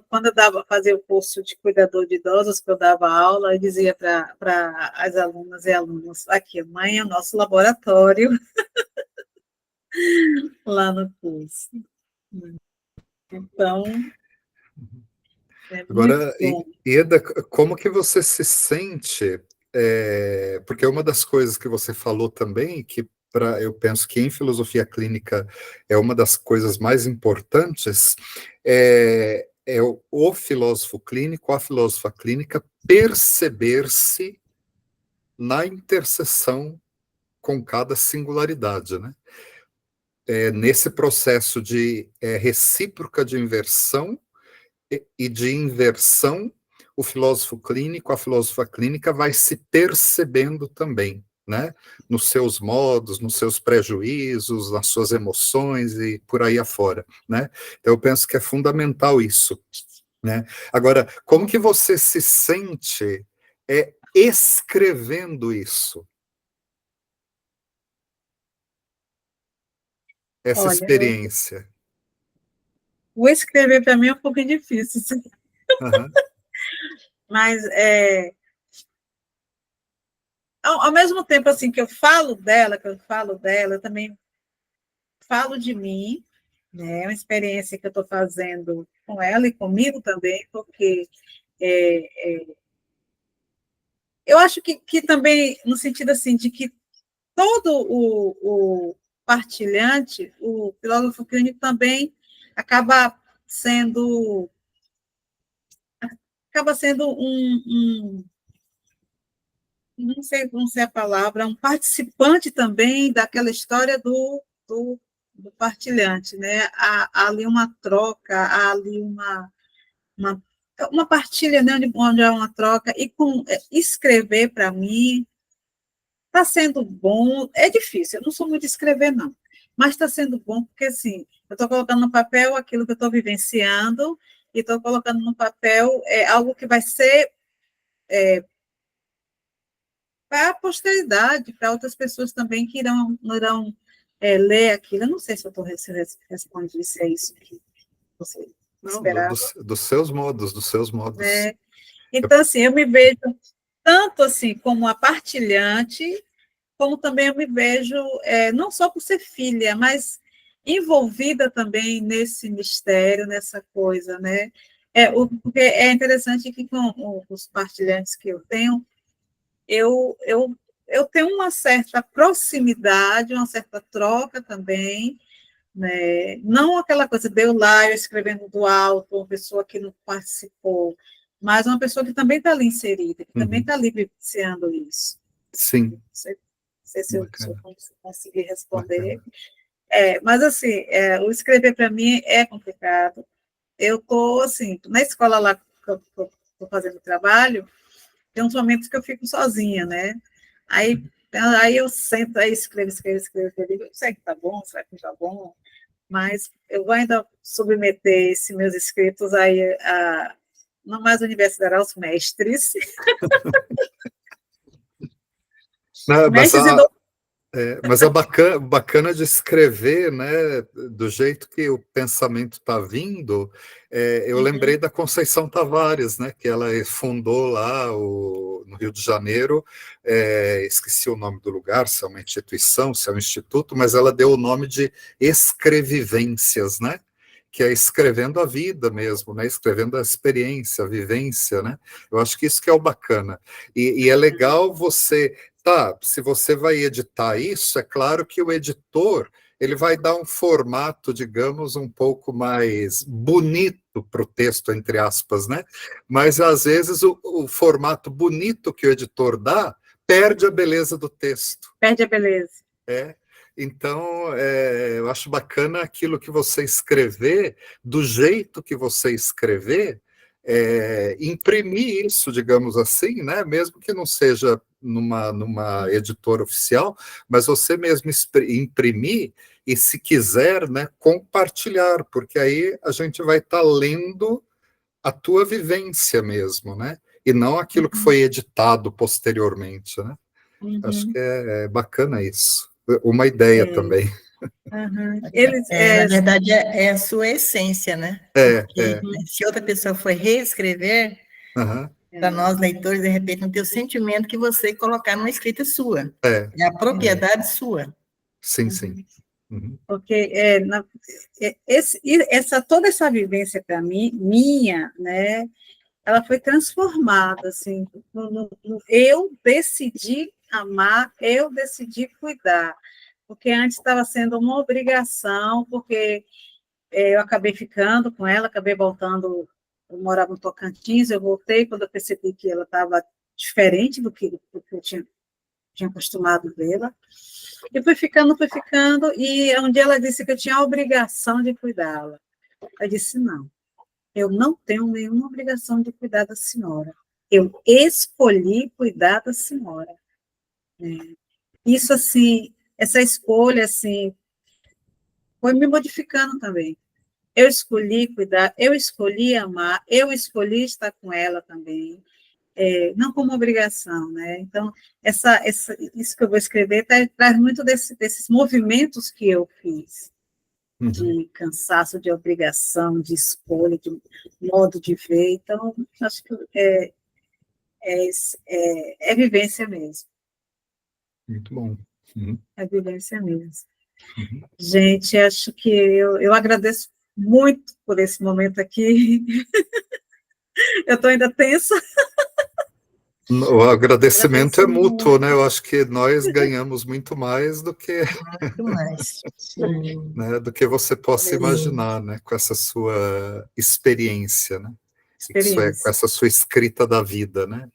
quando eu fazia o curso de cuidador de idosos, que eu dava aula, eu dizia para as alunas e alunos, aqui, mãe, é o nosso laboratório, lá no curso. Então, é Agora, muito bom. Ieda, como que você se sente? Porque uma das coisas que você falou também, que eu penso que em filosofia clínica é uma das coisas mais importantes, é o filósofo clínico, a filósofa clínica, perceber-se na interseção com cada singularidade, né? Nesse processo de recíproca de inversão e de inversão, o filósofo clínico, a filósofa clínica vai se percebendo também, né? Nos seus modos, nos seus prejuízos, nas suas emoções e por aí afora, né? Então, eu penso que é fundamental isso, né? Agora, como que você se sente escrevendo isso? Essa Olha, experiência. o escrever para mim é um pouco difícil, Uhum. mas ao mesmo tempo assim que eu falo dela, eu também falo de mim, né? É uma experiência que eu estou fazendo com ela e comigo também, porque eu acho que também, no sentido assim, de que todo o partilhante, o filósofo clínico também acaba sendo não sei a palavra, um participante também daquela história do partilhante, né? Há ali uma troca, há ali uma partilha, né, onde há uma troca, e escrever, para mim, está sendo bom, é difícil, eu não sou muito de escrever, não, mas está sendo bom porque, assim, eu estou colocando no papel aquilo que eu estou vivenciando e estou colocando no papel algo que vai ser para a posteridade, para outras pessoas também que irão ler aquilo. Eu não sei se eu respondi se é isso que você esperava. Dos seus modos, dos seus modos. Então, assim, eu me vejo tanto assim como a partilhante, como também eu me vejo, não só por ser filha, mas envolvida também nesse mistério, nessa coisa, né? Porque é interessante que com os partilhantes que eu tenho, eu tenho uma certa proximidade, uma certa troca também, né? Não aquela coisa de eu lá, eu escrevendo do alto, uma pessoa que não participou, mas uma pessoa que também está ali inserida, que também está ali vivenciando isso. Sim. Não sei se eu conseguir responder. Mas, assim, o escrever para mim é complicado. Eu estou, assim, na escola lá que eu estou fazendo trabalho, tem uns momentos que eu fico sozinha, né? Aí eu sento, aí escrevo. Eu sei que tá bom, será que tá bom? Mas eu vou ainda submeter esses meus escritos aí não mais universidade, aos mestres. Não, Mestres e mas bacana de escrever, né, do jeito que o pensamento está vindo, eu lembrei da Conceição Tavares, né, que ela fundou lá no Rio de Janeiro, esqueci o nome do lugar, se é uma instituição, se é um instituto, mas ela deu o nome de Escrevivências, né, que é escrevendo a vida mesmo, né, escrevendo a experiência, a vivência, né, eu acho que isso que é o bacana, e é legal você... Tá, se você vai editar isso, é claro que o editor ele vai dar um formato, digamos, um pouco mais bonito para o texto, entre aspas, né? Mas, às vezes, o formato bonito que o editor dá perde a beleza do texto. Perde a beleza. Então, eu acho bacana aquilo que você escrever, do jeito que você escrever, imprimir isso, digamos assim, né? Mesmo que não seja numa editora oficial, mas você mesmo imprimir e, se quiser, né, compartilhar, porque aí a gente vai estar lendo a tua vivência mesmo, né? E não aquilo que foi editado posteriormente, né? Acho que é bacana isso. Uma ideia também. Eles, Na verdade, é a sua essência, né? Porque, se outra pessoa for reescrever, para nós, leitores, de repente, não tem o sentimento que você colocar numa escrita sua. É a propriedade sua. Sim, sim. Porque toda essa vivência para mim, minha, né, ela foi transformada, assim, eu decidi amar, eu decidi cuidar, porque antes estava sendo uma obrigação, porque eu acabei ficando com ela, acabei voltando, eu morava no Tocantins, eu voltei quando eu percebi que ela estava diferente do que eu tinha acostumado vê-la, e fui ficando, e um dia ela disse que eu tinha a obrigação de cuidá-la. Eu disse, não, eu não tenho nenhuma obrigação de cuidar da senhora, eu escolhi cuidar da senhora. Isso, assim, essa escolha, assim, foi me modificando também. Eu escolhi cuidar, eu escolhi amar, eu escolhi estar com ela também, não como obrigação, né? Então, isso que eu vou escrever traz muito desses movimentos que eu fiz, de cansaço, de obrigação, de escolha, de modo de ver. Então, acho que é vivência mesmo. Muito bom. É vivência mesmo. Gente, acho que eu agradeço muito por esse momento aqui. Eu estou ainda tensa. O agradecimento é mútuo, né? Eu acho que nós ganhamos muito mais do que Muito mais. né, do que você possa imaginar, né? Com essa sua experiência, né? Com essa sua escrita da vida, né?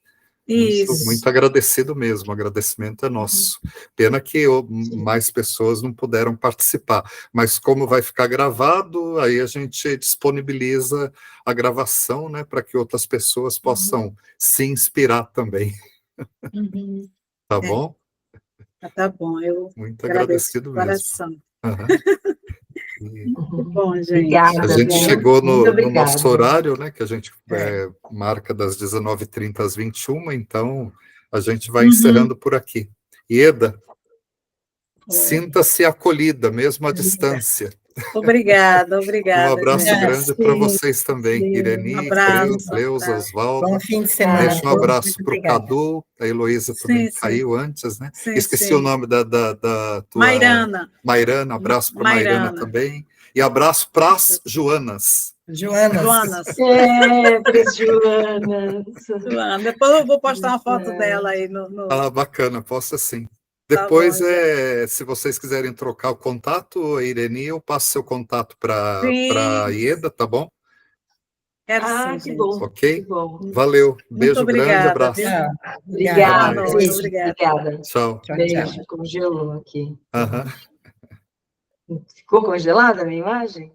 Muito agradecido mesmo, o agradecimento é nosso. Pena que mais pessoas não puderam participar, mas como vai ficar gravado, aí a gente disponibiliza a gravação, né, para que outras pessoas possam se inspirar também. Tá bom? Tá bom, eu muito agradecido mesmo. Muito bom, gente. Obrigada, a gente chegou no nosso horário, né, que a gente marca das 19h30 às 21h, então a gente vai encerrando por aqui. Ieda, sinta-se acolhida, mesmo à distância. Obrigada. Um abraço grande para vocês também, Ireni, Cleusa, Oswaldo. Bom fim de semana. Deixa um abraço para o Cadu, a Heloísa também caiu antes, né? Esqueci o nome da tua... Mairana, abraço para Mairana também. E abraço para as Joanas. Joanas. Joana. Depois eu vou postar uma foto dela aí no... Ah, bacana, posta sim. Depois, se vocês quiserem trocar o contato, Ireni, eu passo seu contato para a Ieda, tá bom? Quero sim, que bom. Ok? Que bom. Valeu. Beijo grande, abraço. Obrigada. Obrigada. Tchau. Beijo, congelou aqui. Aham. Ficou congelada a minha imagem?